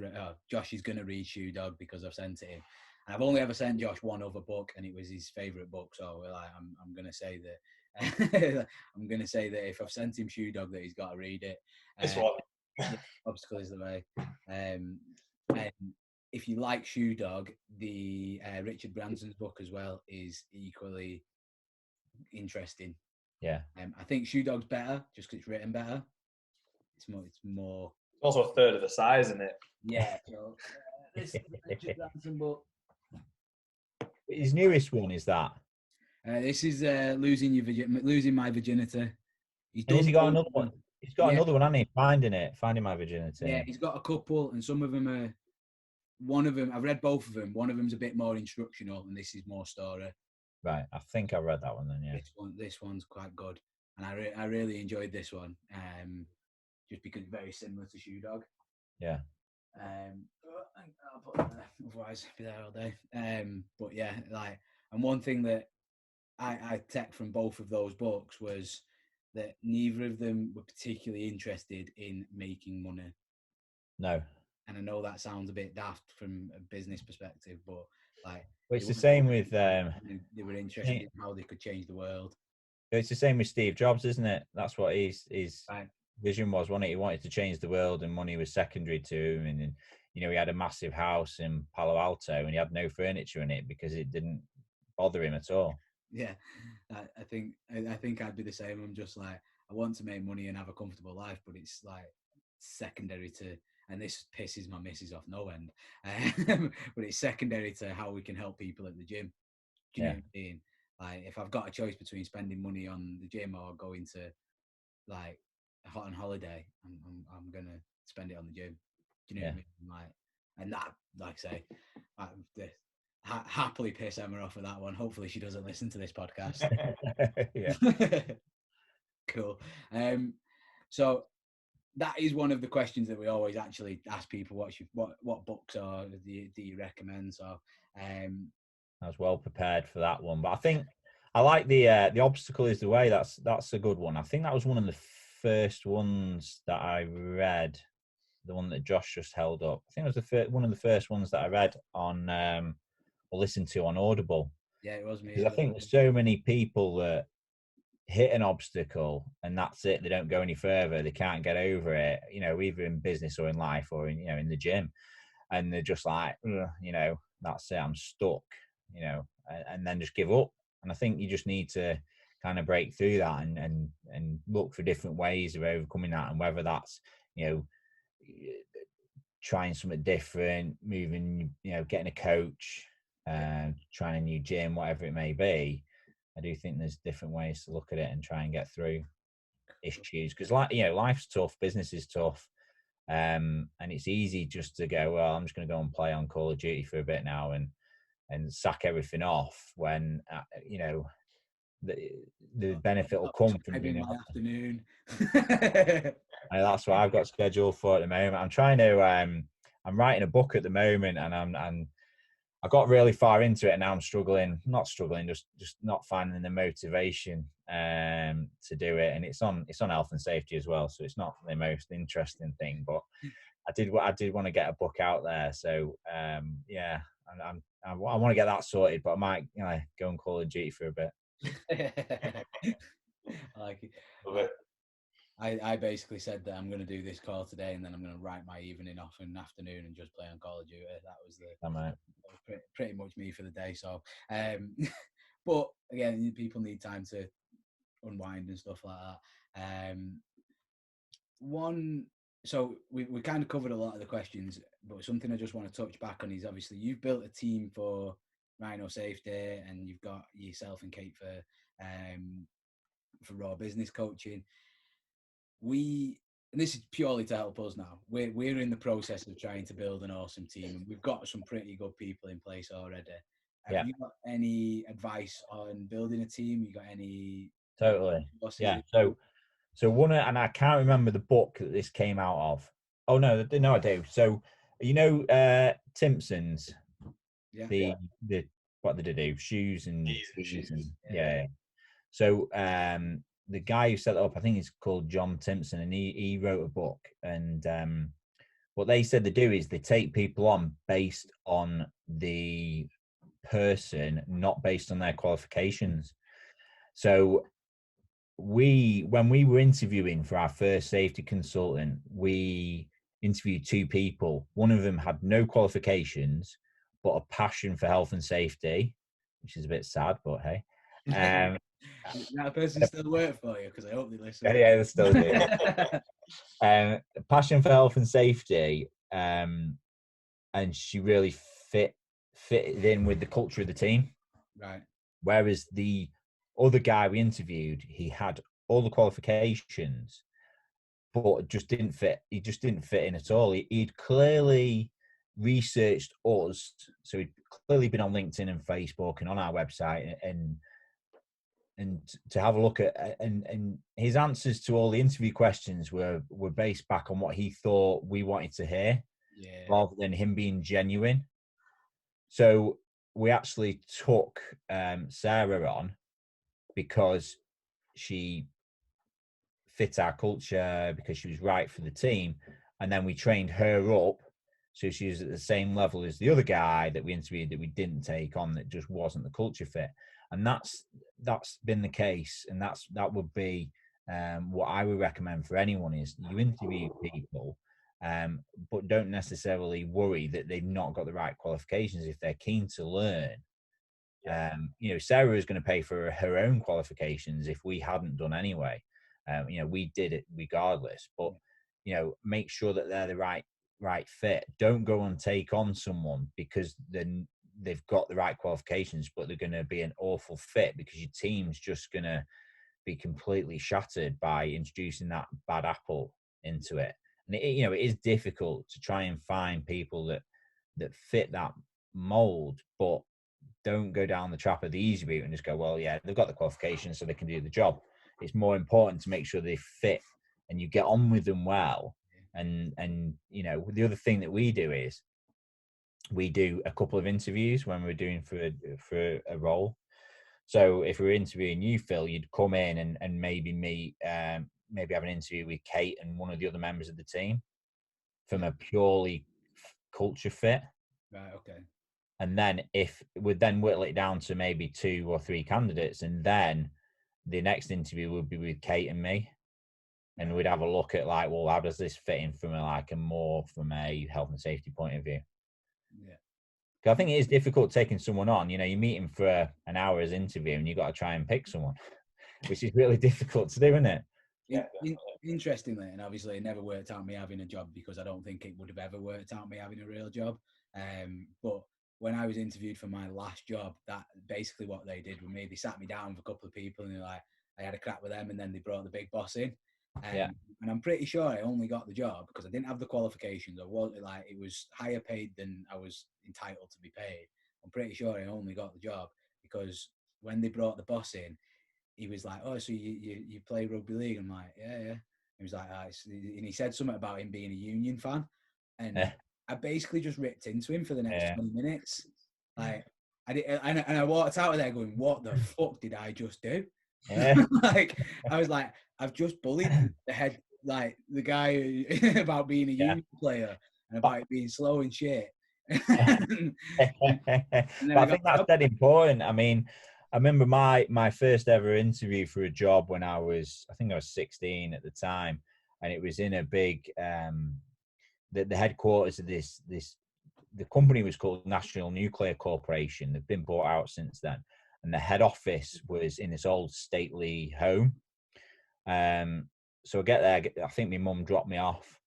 Josh is going to read Shoe Dog because I've sent it him. And I've only ever sent Josh one other book, and it was his favourite book. So I'm going to say that I'm going to say that if I've sent him Shoe Dog, that he's got to read it. This one. Yeah, Obstacle is the Way. And if you like Shoe Dog, the Richard Branson's book as well is equally interesting. Yeah. I think Shoe Dog's better just because it's written better. It's more. It's also a third of the size, isn't it? Yeah. So, this Richard Branson book. His newest one is that. This is Losing My Virginity. Has he got another one? He's got another one, hasn't he? Finding My Virginity. Yeah, he's got a couple, and some of them are. One of them, I've read both of them. One of them's a bit more instructional, and this is more story. Right, I think I read that one then. Yeah, this one's quite good, and I really enjoyed this one. Just because it's very similar to Shoe Dog. Yeah. I'll put that there, otherwise I'll be there all day. But yeah, and one thing that I took from both of those books was that neither of them were particularly interested in making money. No. And I know that sounds a bit daft from a business perspective, but well, it's the same with they were interested in how they could change the world. It's the same with Steve Jobs, isn't it? That's what his right. vision was, wasn't it? He wanted to change the world, and money was secondary to him. And he had a massive house in Palo Alto, and he had no furniture in it because it didn't bother him at all. Yeah, I think I'd be the same. I'm just I want to make money and have a comfortable life, but it's secondary to. And this pisses my missus off no end, but it's secondary to how we can help people at the gym. Do you know what I mean? If I've got a choice between spending money on the gym or going to on holiday, I'm gonna spend it on the gym. Do you know what I mean? And that, like I say, happily piss Emma off with that one. Hopefully, she doesn't listen to this podcast. Yeah. Cool. So. That is one of the questions that we always actually ask people: what books do you recommend? So, I was well prepared for that one, but I think I like the Obstacle is the Way. That's a good one. I think that was one of the first ones that I read. The one that Josh just held up. I think it was one of the first ones that I read on or listened to on Audible. Yeah, it was me. Because I think there's so many people that hit an obstacle and that's it. They don't go any further. They can't get over it, either in business or in life or in the gym. And they're just like, that's it. I'm stuck, and then just give up. And I think you just need to kind of break through that and look for different ways of overcoming that. And whether that's, trying something different, moving, getting a coach, trying a new gym, whatever it may be. I do think there's different ways to look at it and try and get through issues because, life's tough, business is tough, and it's easy just to go, well, I'm just going to go and play on Call of Duty for a bit now and sack everything off when the benefit will come from maybe my afternoon. That's what I've got scheduled for at the moment. I'm trying to I'm writing a book at the moment, and I got really far into it, and now I'm just not finding the motivation to do it. And it's on health and safety as well, so it's not the most interesting thing. But I did want to get a book out there, so I want to get that sorted. But I might go and Call of Duty for a bit. I like it. Love it. I basically said that I'm going to do this call today, and then I'm going to write my evening off in the afternoon and just play on Call of Duty. That was pretty much me for the day. So, but again, people need time to unwind and stuff like that. So we kind of covered a lot of the questions, but something I just want to touch back on is obviously you've built a team for Rhino Safety, and you've got yourself and Kate for Raw Business Coaching. And this is purely to help us now. We're in the process of trying to build an awesome team, and we've got some pretty good people in place already. Have you got any advice on building a team? You got any? Totally. Yeah. So one, and I can't remember the book that this came out of. Oh no, I do. So Timpsons. Yeah. The what did they do? Shoes and shoes. And yeah. So the guy who set it up, I think he's called John Timpson, and he wrote a book. And what they said they do is they take people on based on the person, not based on their qualifications. So when we were interviewing for our first safety consultant, we interviewed 2 people. One of them had no qualifications, but a passion for health and safety, which is a bit sad, but hey. That person still work for you? Because I hope they listen. Yeah, they still do. Passion for health and safety, and she really fit in with the culture of the team. Right. Whereas the other guy we interviewed, he had all the qualifications, but just didn't fit. He just didn't fit in at all. He'd clearly researched us, so he'd clearly been on LinkedIn and Facebook and on our website, and to have a look at, and his answers to all the interview questions were based back on what he thought we wanted to hear, rather than him being genuine. So we actually took Sarah on because she fit our culture, because she was right for the team, and then we trained her up so she was at the same level as the other guy that we interviewed that we didn't take on, that just wasn't the culture fit. And that's been the case, and that would be what I would recommend for anyone, is you interview people, but don't necessarily worry that they've not got the right qualifications if they're keen to learn. Sarah is going to pay for her own qualifications if we hadn't done anyway. We did it regardless, but make sure that they're the right fit. Don't go and take on someone because then they've got the right qualifications, but they're going to be an awful fit, because your team's just going to be completely shattered by introducing that bad apple into it. And it is difficult to try and find people that fit that mold, but don't go down the trap of the easy route and just go, well, yeah, they've got the qualifications so they can do the job. It's more important to make sure they fit and you get on with them well. And the other thing that we do is we do a couple of interviews when we're doing for a role. So if we're interviewing you, Phil, you'd come in and maybe meet, maybe have an interview with Kate and one of the other members of the team from a purely culture fit. Right. Okay. And then we'd then whittle it down to maybe 2 or 3 candidates, and then the next interview would be with Kate and me, and we'd have a look at like, well, how does this fit in from a health and safety point of view? Yeah. Because I think it is difficult taking someone on. You meet him for an hour's interview, and you've got to try and pick someone, which is really difficult to do, isn't it? Yeah. Interestingly, and obviously it never worked out me having a job, because I don't think it would have ever worked out me having a real job. But when I was interviewed for my last job, that basically what they did with me, they sat me down with a couple of people, and I had a crack with them, and then they brought the big boss in. And I'm pretty sure I only got the job because I didn't have the qualifications. It was higher paid than I was entitled to be paid. I'm pretty sure I only got the job because when they brought the boss in, he was like, "Oh, so you play rugby league?" I'm like, "Yeah." He was like, and he said something about him being a Union fan, and I basically just ripped into him for the next 20 minutes. Like, I walked out of there going, "What the fuck did I just do?" Like, I was like, I've just bullied the guy about being a Union player and about it being slow and shit. But I think that's dead important. I mean, I remember my first ever interview for a job when I was 16 at the time, and it was in a big the headquarters of the company was called National Nuclear Corporation. They've been bought out since then, and the head office was in this old stately home. So I get there. I think my mum dropped me off.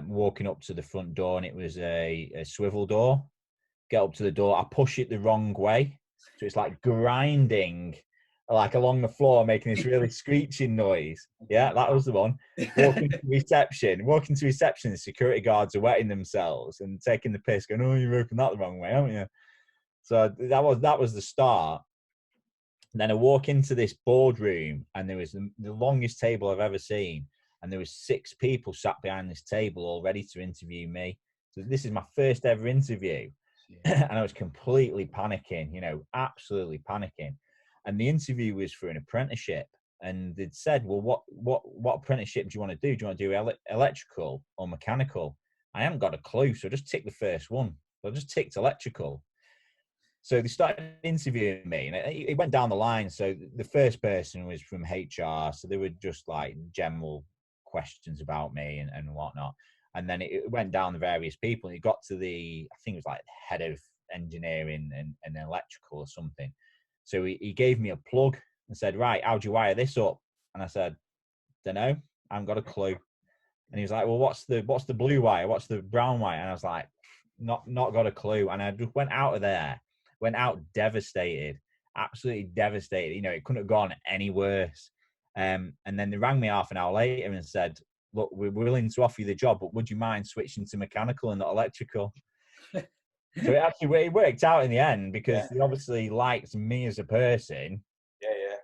Walking up to the front door, and it was a swivel door. get up to the door. I push it the wrong way. So it's like grinding like along the floor, making this really screeching noise. Yeah, that was the one. Walking to reception, the security guards are wetting themselves and taking the piss, going, "Oh, you've opened that the wrong way, haven't you?" So that was the start. And then I walk into this boardroom, and there was the longest table I've ever seen, and there was 6 people sat behind this table all ready to interview me. So this is my first ever interview. And I was completely panicking, absolutely panicking. And the interview was for an apprenticeship. And they'd said, well, what apprenticeship do you want to do? Do you want to do electrical or mechanical? I haven't got a clue. So I just ticked the first one. So I just ticked electrical. So they started interviewing me, and it went down the line. So the first person was from HR. So they were just like general questions about me and whatnot. And then it went down the various people, and it got to I think it was like head of engineering and electrical or something. So he gave me a plug and said, "Right, how do you wire this up?" And I said, "Don't know, I haven't got a clue." And he was like, "Well, what's the blue wire? What's the brown wire?" And I was like, not got a clue. And I just went out of there, went out devastated, absolutely devastated. It couldn't have gone any worse. And then they rang me half an hour later and said, "Look, we're willing to offer you the job, but would you mind switching to mechanical and not electrical?" So it worked out in the end, because they obviously liked me as a person. Yeah.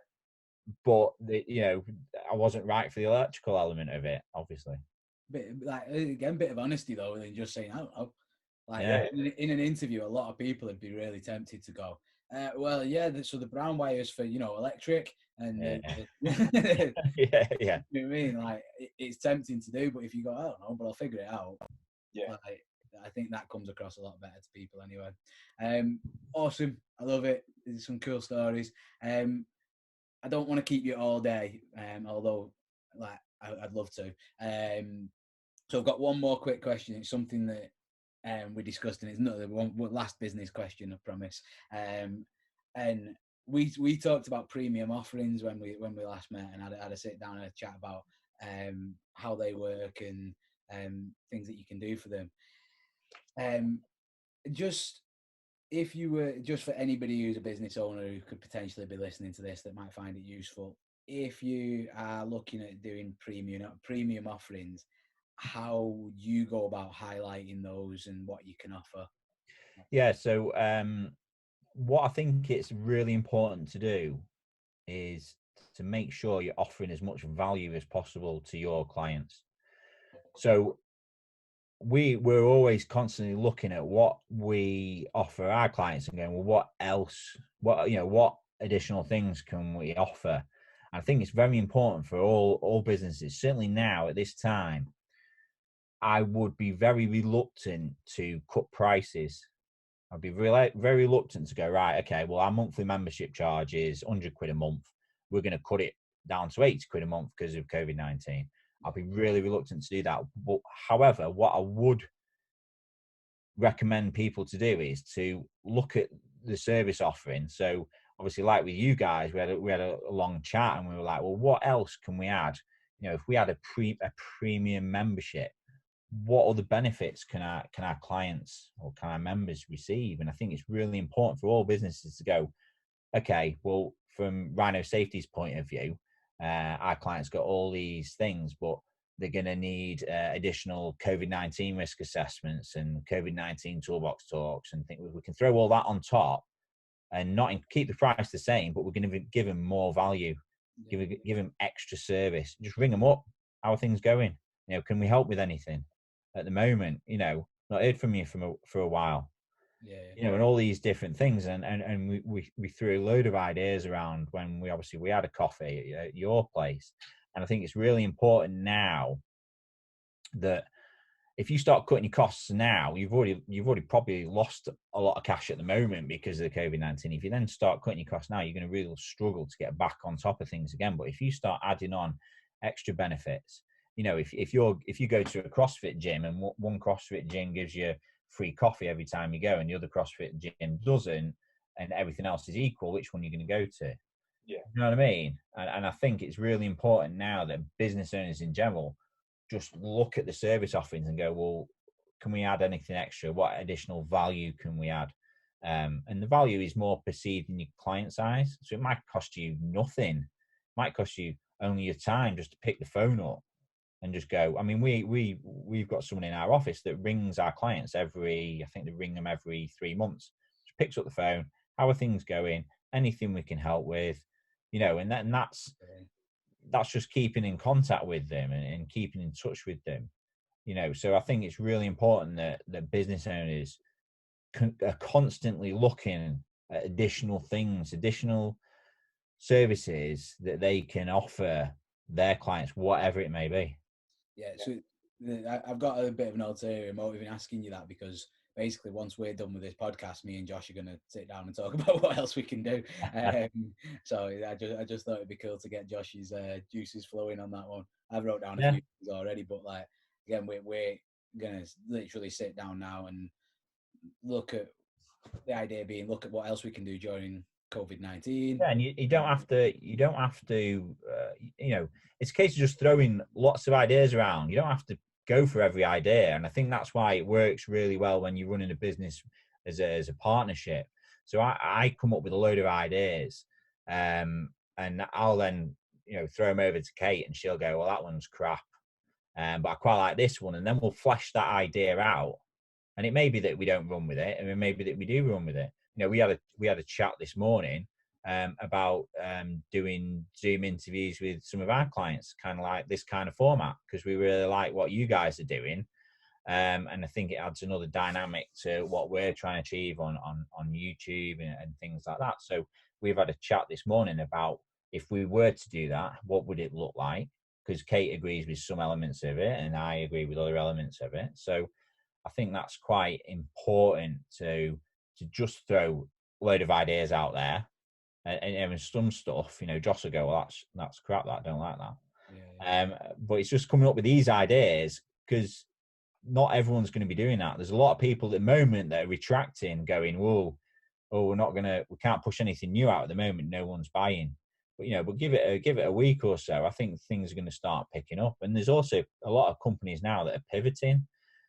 But I wasn't right for the electrical element of it, obviously. Bit of honesty though, than just saying, "I don't know." In an interview, a lot of people would be really tempted to go, so the brown wires for electric, and yeah. You know what I mean? Like it's tempting to do, but if you go, "I don't know, but I'll figure it out," I think that comes across a lot better to people anyway. Awesome, I love it. There's some cool stories. I don't want to keep you all day, although I'd love to. So I've got one more quick question. It's something that we discussed, and it's not the one last business question, I promise. And we talked about premium offerings when we last met, and had a sit down and a chat about how they work and things that you can do for them. Just if you were, just for anybody who's a business owner who could potentially be listening to this that might find it useful, if you are looking at doing premium offerings, how would you go about highlighting those and what you can offer? Yeah. So what I think it's really important to do is to make sure you're offering as much value as possible to your clients. So we're always constantly looking at what we offer our clients and going, well, what else, what additional things can we offer? I think it's very important for all businesses, certainly now at this time. I would be very reluctant to cut prices. I'd be very reluctant to go, right, okay, well, our monthly membership charge is 100 quid a month. We're going to cut it down to 80 quid a month because of COVID-19. I'll be really reluctant to do that. But however, what I would recommend people to do is to look at the service offering. So obviously, like with you guys, we had a long chat, and we were like, well, what else can we add? If we had a premium membership, what other benefits can our clients or can our members receive? And I think it's really important for all businesses to go, okay, well, from Rhino Safety's point of view, our clients got all these things, but they're going to need additional COVID-19 risk assessments and COVID-19 toolbox talks, and think we can throw all that on top and not keep the price the same, but we're going to give them more value, give them extra service. Just ring them up. How are things going? Can we help with anything? At the moment, not heard from you for a while. And all these different things, and we threw a load of ideas around when we had a coffee at your place. And I think it's really important now that if you start cutting your costs now, you've already probably lost a lot of cash at the moment because of the COVID-19. If you then start cutting your costs now, you're going to really struggle to get back on top of things again. But if you start adding on extra benefits, if you go to a CrossFit gym and one CrossFit gym gives you free coffee every time you go, and the other CrossFit gym doesn't, and everything else is equal, which one are you going to go to? Yeah. You know what I mean? And I think it's really important now that business owners in general just look at the service offerings and go, well, can we add anything extra? What additional value can we add? And the value is more perceived in your client's eyes. So it might cost you nothing. It might cost you only your time just to pick the phone up and just go. I mean, we've got someone in our office that rings our clients I think they ring them every 3 months. Just picks up the phone. How are things going? Anything we can help with, and that's just keeping in contact with them and keeping in touch with them. So I think it's really important that business owners are constantly looking at additional things, additional services that they can offer their clients, whatever it may be. Yeah, so I've got a bit of an ulterior motive in asking you that, because basically once we're done with this podcast, me and Josh are going to sit down and talk about what else we can do. So I just thought it'd be cool to get Josh's juices flowing on that one. I've wrote down a few things already, but again, we're going to literally sit down now and look at the idea being, look at what else we can do during COVID-19. Yeah, and you don't have to, it's a case of just throwing lots of ideas around. You don't have to go for every idea. And I think that's why it works really well when you're running a business as a partnership. So I come up with a load of ideas, and I'll then, throw them over to Kate, and she'll go, well, that one's crap. But I quite like this one. And then we'll flesh that idea out. And it may be that we don't run with it, and it may be that we do run with it. We had a chat this morning about doing Zoom interviews with some of our clients, kind of like this kind of format, because we really like what you guys are doing, and I think it adds another dynamic to what we're trying to achieve on YouTube and things like that. So we've had a chat this morning about, if we were to do that, what would it look like? Because Kate agrees with some elements of it, and I agree with other elements of it. So I think that's quite important to just throw a load of ideas out there, and some stuff, Josh will go, well, that's crap, that I don't like that. Yeah. But it's just coming up with these ideas, because not everyone's going to be doing that. There's a lot of people at the moment that are retracting, going, we can't push anything new out at the moment. No one's buying. But give it a week or so. I think things are going to start picking up. And there's also a lot of companies now that are pivoting.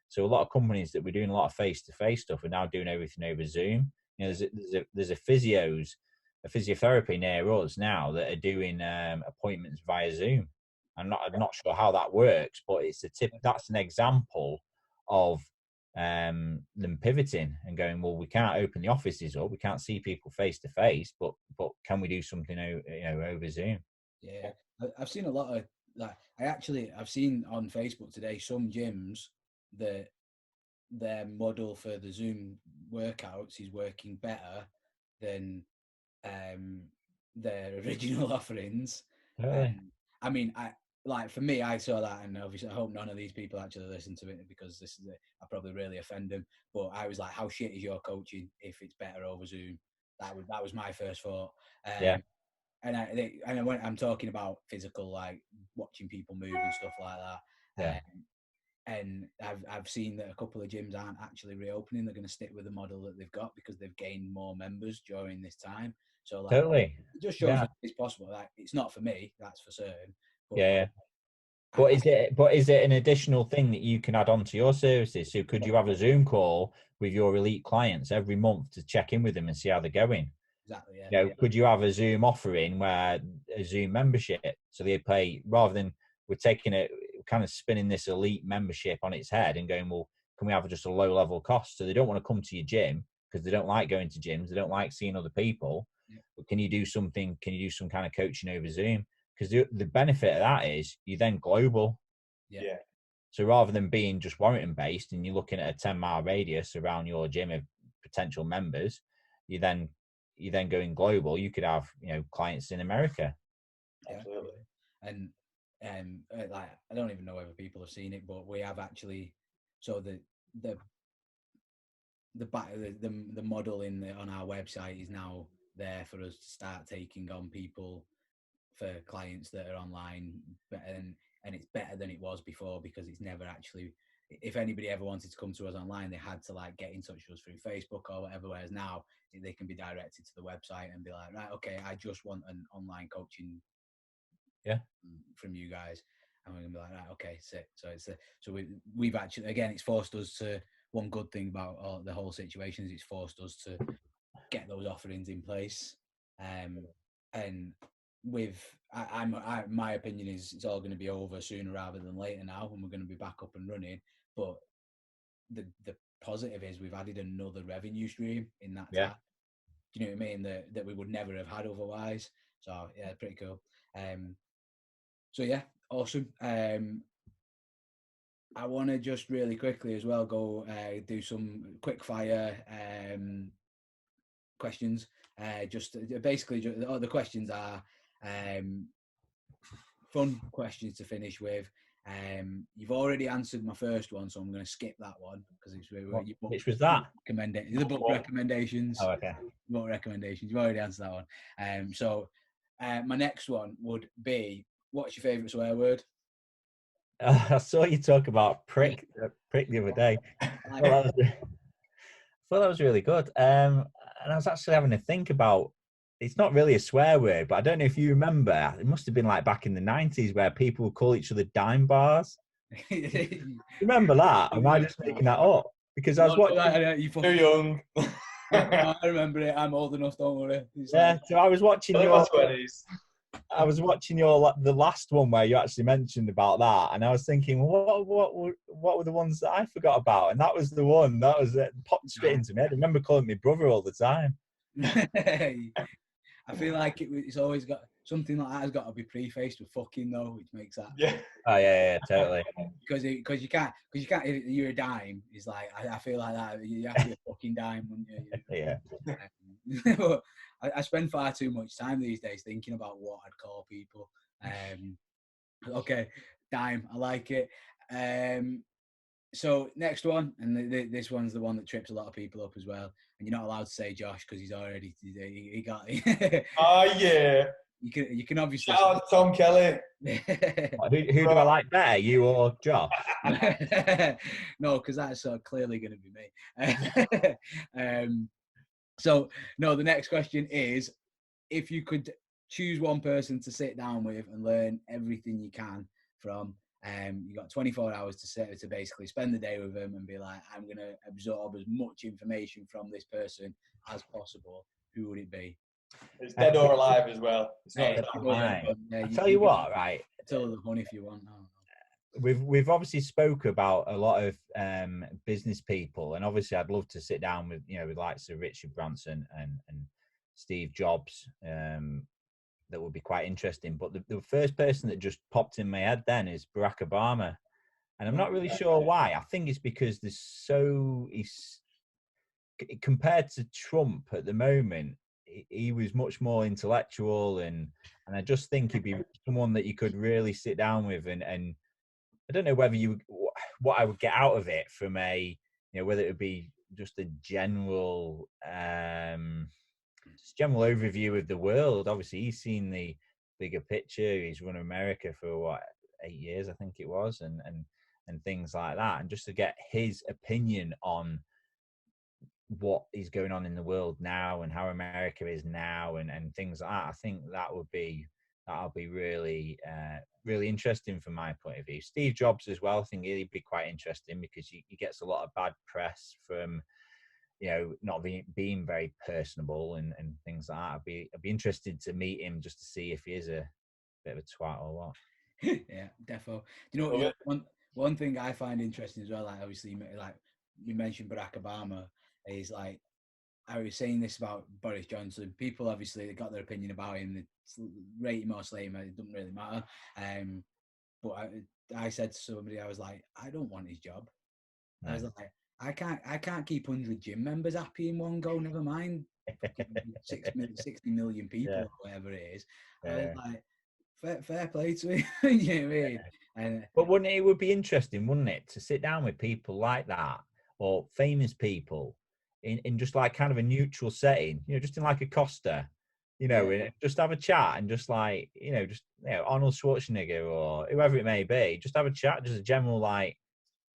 So a lot of companies that were doing a lot of face-to-face stuff are now doing everything over Zoom. There's a physiotherapy near us now that are doing appointments via Zoom. I'm not sure how that works, but that's an example of them pivoting and going, well, we can't open the offices up, we can't see people face-to-face, but can we do something over Zoom? Yeah, I've seen a lot of I've seen on Facebook today some gyms that their model for the Zoom workouts is working better than their original offerings. I mean, for me, I saw that, and obviously I hope none of these people actually listen to it, because I probably really offend them. But I was like, how shit is your coaching if it's better over Zoom? That was my first thought. Yeah. And I'm talking about physical, like watching people move and stuff like that. Yeah. And I've seen that a couple of gyms aren't actually reopening. They're going to stick with the model that they've got, because they've gained more members during this time. So totally, it just shows that it's possible. Like, it's not for me, that's for certain. But, But is it an additional thing that you can add on to your services? So could you have a Zoom call with your elite clients every month to check in with them and see how they're going? Exactly. Yeah. Could you have a Zoom offering where a Zoom membership, so they pay, rather than we're taking it, kind of spinning this elite membership on its head and going, well, can we have just a low level cost? So they don't want to come to your gym because they don't like going to gyms. They don't like seeing other people. Yeah. But can you do some kind of coaching over Zoom? Because the benefit of that is you're then global. Yeah. So rather than being just Warrington based and you're looking at a 10-mile radius around your gym of potential members, you're then going global. You could have, clients in America. Absolutely. And I don't even know whether people have seen it, but we have actually, so the model on our website is now there for us to start taking on people for clients that are online, and it's better than it was before, because it's never actually, if anybody ever wanted to come to us online, they had to get in touch with us through Facebook or whatever, whereas now they can be directed to the website and be like, right, okay, I just want an online coaching from you guys. And we're gonna be like, right, okay, sick. So we've actually, again, it's forced us to. One good thing about the whole situation is it's forced us to get those offerings in place. And my opinion is it's all going to be over sooner rather than later now, and we're going to be back up and running. But the positive is we've added another revenue stream in that time. Do you know what I mean? That we would never have had otherwise. So yeah, pretty cool. So yeah, awesome. I want to just really quickly as well go do some quick fire questions. Basically, the questions are fun questions to finish with. You've already answered my first one, so I'm going to skip that one because it's which was that? The book recommendations. Oh, okay. Book recommendations. You've already answered that one. So my next one would be, what's your favourite swear word? I saw you talk about prick the other day. I thought that was really good. And I was actually having to think about, it's not really a swear word, but I don't know if you remember, it must have been like back in the 90s where people would call each other dime bars. Remember that? Am I just making that up? Because I was watching... You're too young. I remember it. I'm old enough, don't worry. So I was watching I was watching the last one where you actually mentioned about that, and I was thinking, what were the ones that I forgot about? And that was the one that was popped straight into me. I remember calling my brother all the time. I feel like it's always got something like that. Has got to be prefaced with fucking though, which makes that. Yeah. Oh yeah, totally. Because you can't. If you're a dime, it's like I feel like that. You have to be a fucking dime, wouldn't you? Yeah. I spend far too much time these days thinking about what I'd call people. Okay, dime. I like it. So next one, and this one's the one that trips a lot of people up as well. And you're not allowed to say Josh because he's already he got. Oh yeah. You can obviously. Shout out Tom Kelly. Who do I like better, you or Josh? No, because that's clearly going to be me. So no, the next question is, if you could choose one person to sit down with and learn everything you can from. You got 24 hours to basically spend the day with them and be like, I'm going to absorb as much information from this person as possible. Who would it be? It's dead or alive as well. It's not I tell you what, right? Tell the fun if you want. We've obviously spoke about a lot of business people, and obviously I'd love to sit down with with likes of Richard Branson and Steve Jobs. That would be quite interesting. But the first person that just popped in my head then is Barack Obama. And I'm not really sure why. I think it's because he's compared to Trump at the moment, he was much more intellectual, and I just think he'd be someone that you could really sit down with, and I don't know what I would get out of it from whether it would be just a general general overview of the world. Obviously, he's seen the bigger picture. He's run America for 8 years, I think it was, and things like that. And just to get his opinion on what is going on in the world now and how America is now and things like that, I think that'll be really really interesting from my point of view. Steve Jobs as well, I think he'd be quite interesting because he gets a lot of bad press from not being very personable and things like that. I'd be interested to meet him just to see if he is a bit of a twat or what. Yeah, defo. Do you know what? One thing I find interesting as well, like obviously, like you mentioned Barack Obama, is like I was saying this about Boris Johnson. People obviously got their opinion about him. Rate him or slate him, it doesn't really matter. But I said to somebody, I was like, I don't want his job. No. I was like, I can't keep 100 gym members happy in one go. Never mind 60 million people or whatever it is. I was like, fair play to him. You know what I mean? But it would be interesting, wouldn't it, to sit down with people like that or famous people in just like kind of a neutral setting, just in like a Costa, just have a chat and just like, Arnold Schwarzenegger or whoever it may be, just have a chat, just a general like.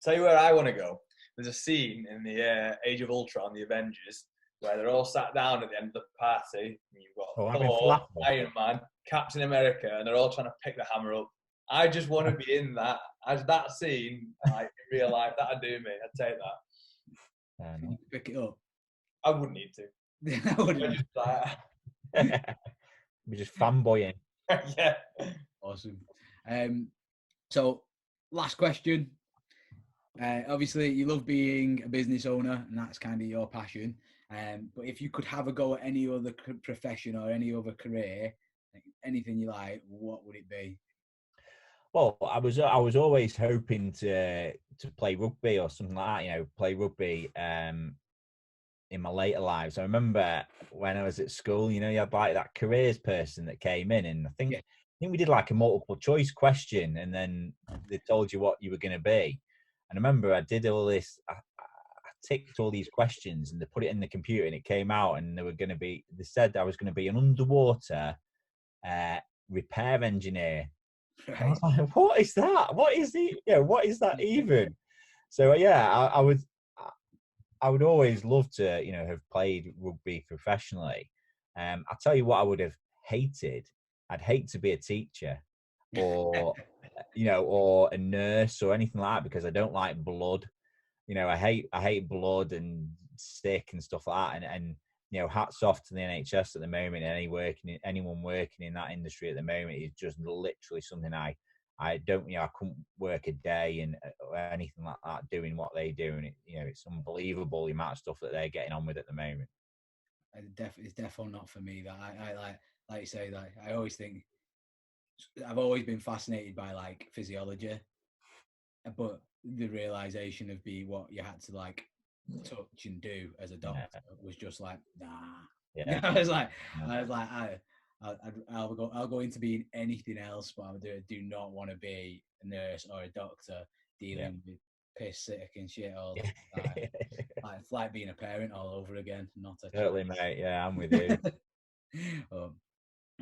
Tell you where I want to go. There's a scene in the Age of Ultron, the Avengers, where they're all sat down at the end of the party. And you've got Thor, Iron Man, Captain America, and they're all trying to pick the hammer up. I just want to be in that, as that scene, like in real life. That'd do me. I'd take that. Pick it up. I wouldn't need to. I wouldn't. I'd just like, We're just fanboying. yeah. Awesome. So, last question. Obviously, you love being a business owner, and that's kind of your passion. But if you could have a go at any other profession or any other career, like anything you like, what would it be? Well, I was always hoping to play rugby or something like that. Play rugby in my later lives. I remember when I was at school, you had like that careers person that came in, and I think we did like a multiple choice question, and then they told you what you were going to be. And I remember I did all this. I ticked all these questions, and they put it in the computer, and it came out, and they said I was going to be an underwater repair engineer. Right. I was like, what is that? What is it? What is that even? So I would always love to, have played rugby professionally. I'll tell you what I would have hated. I'd hate to be a teacher or, or a nurse or anything like that, because I don't like blood. I hate blood and sick and stuff like that. And hats off to the NHS at the moment. Anyone working in that industry at the moment is just literally something I couldn't work a day or anything like that doing what they do, and it's unbelievable the amount of stuff that they're getting on with at the moment. It's definitely not for me. That I like you say, like I always think I've always been fascinated by like physiology, but the realization of what you had to like touch and do as a doctor was just like nah. Yeah. I was like I'll go into being anything else, but I do not want to be a nurse or a doctor dealing with piss sick and shit all the time. It's like being a parent all over again. Not a Totally, mate. Yeah, I'm with you.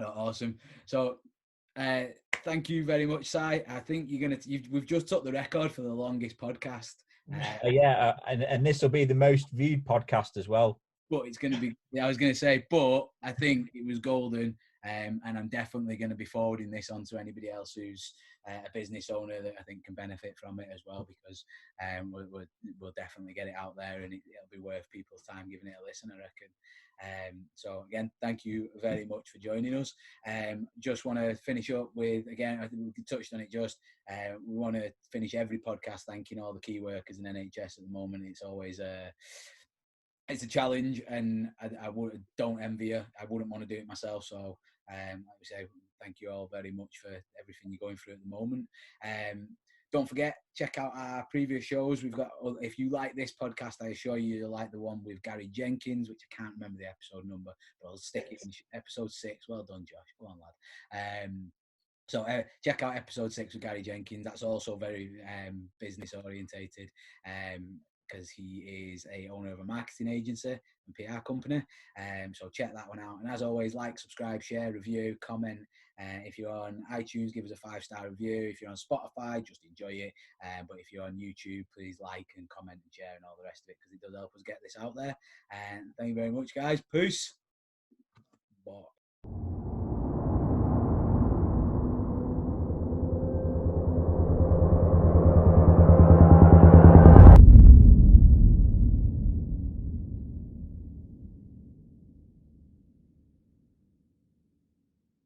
Awesome. So thank you very much, Syed. I think we've just took the record for the longest podcast. And this will be the most viewed podcast as well. But it's going to be, I was going to say, but I think it was golden. And I'm definitely going to be forwarding this on to anybody else who's a business owner that I think can benefit from it as well, because we'll definitely get it out there, and it'll be worth people's time giving it a listen, I reckon. So again, thank you very much for joining us. Just want to finish up with, again, I think we touched on it we want to finish every podcast thanking all the key workers in NHS at the moment. It's always it's a challenge, and I don't envy you. I wouldn't want to do it myself. So, like we say, thank you all very much for everything you're going through at the moment. Don't forget, check out our previous shows. We've got, if you like this podcast, I assure you'll like the one with Gary Jenkins, which I can't remember the episode number, but I'll stick it in episode 6. Well done, Josh. Go on, lad. So check out episode 6 with Gary Jenkins. That's also very business orientated. Because he is a owner of a marketing agency and PR company. So check that one out. And as always, like, subscribe, share, review, comment. If you're on iTunes, give us a 5-star review. If you're on Spotify, just enjoy it. But if you're on YouTube, please like and comment and share and all the rest of it, because it does help us get this out there. And thank you very much, guys. Peace. Bye.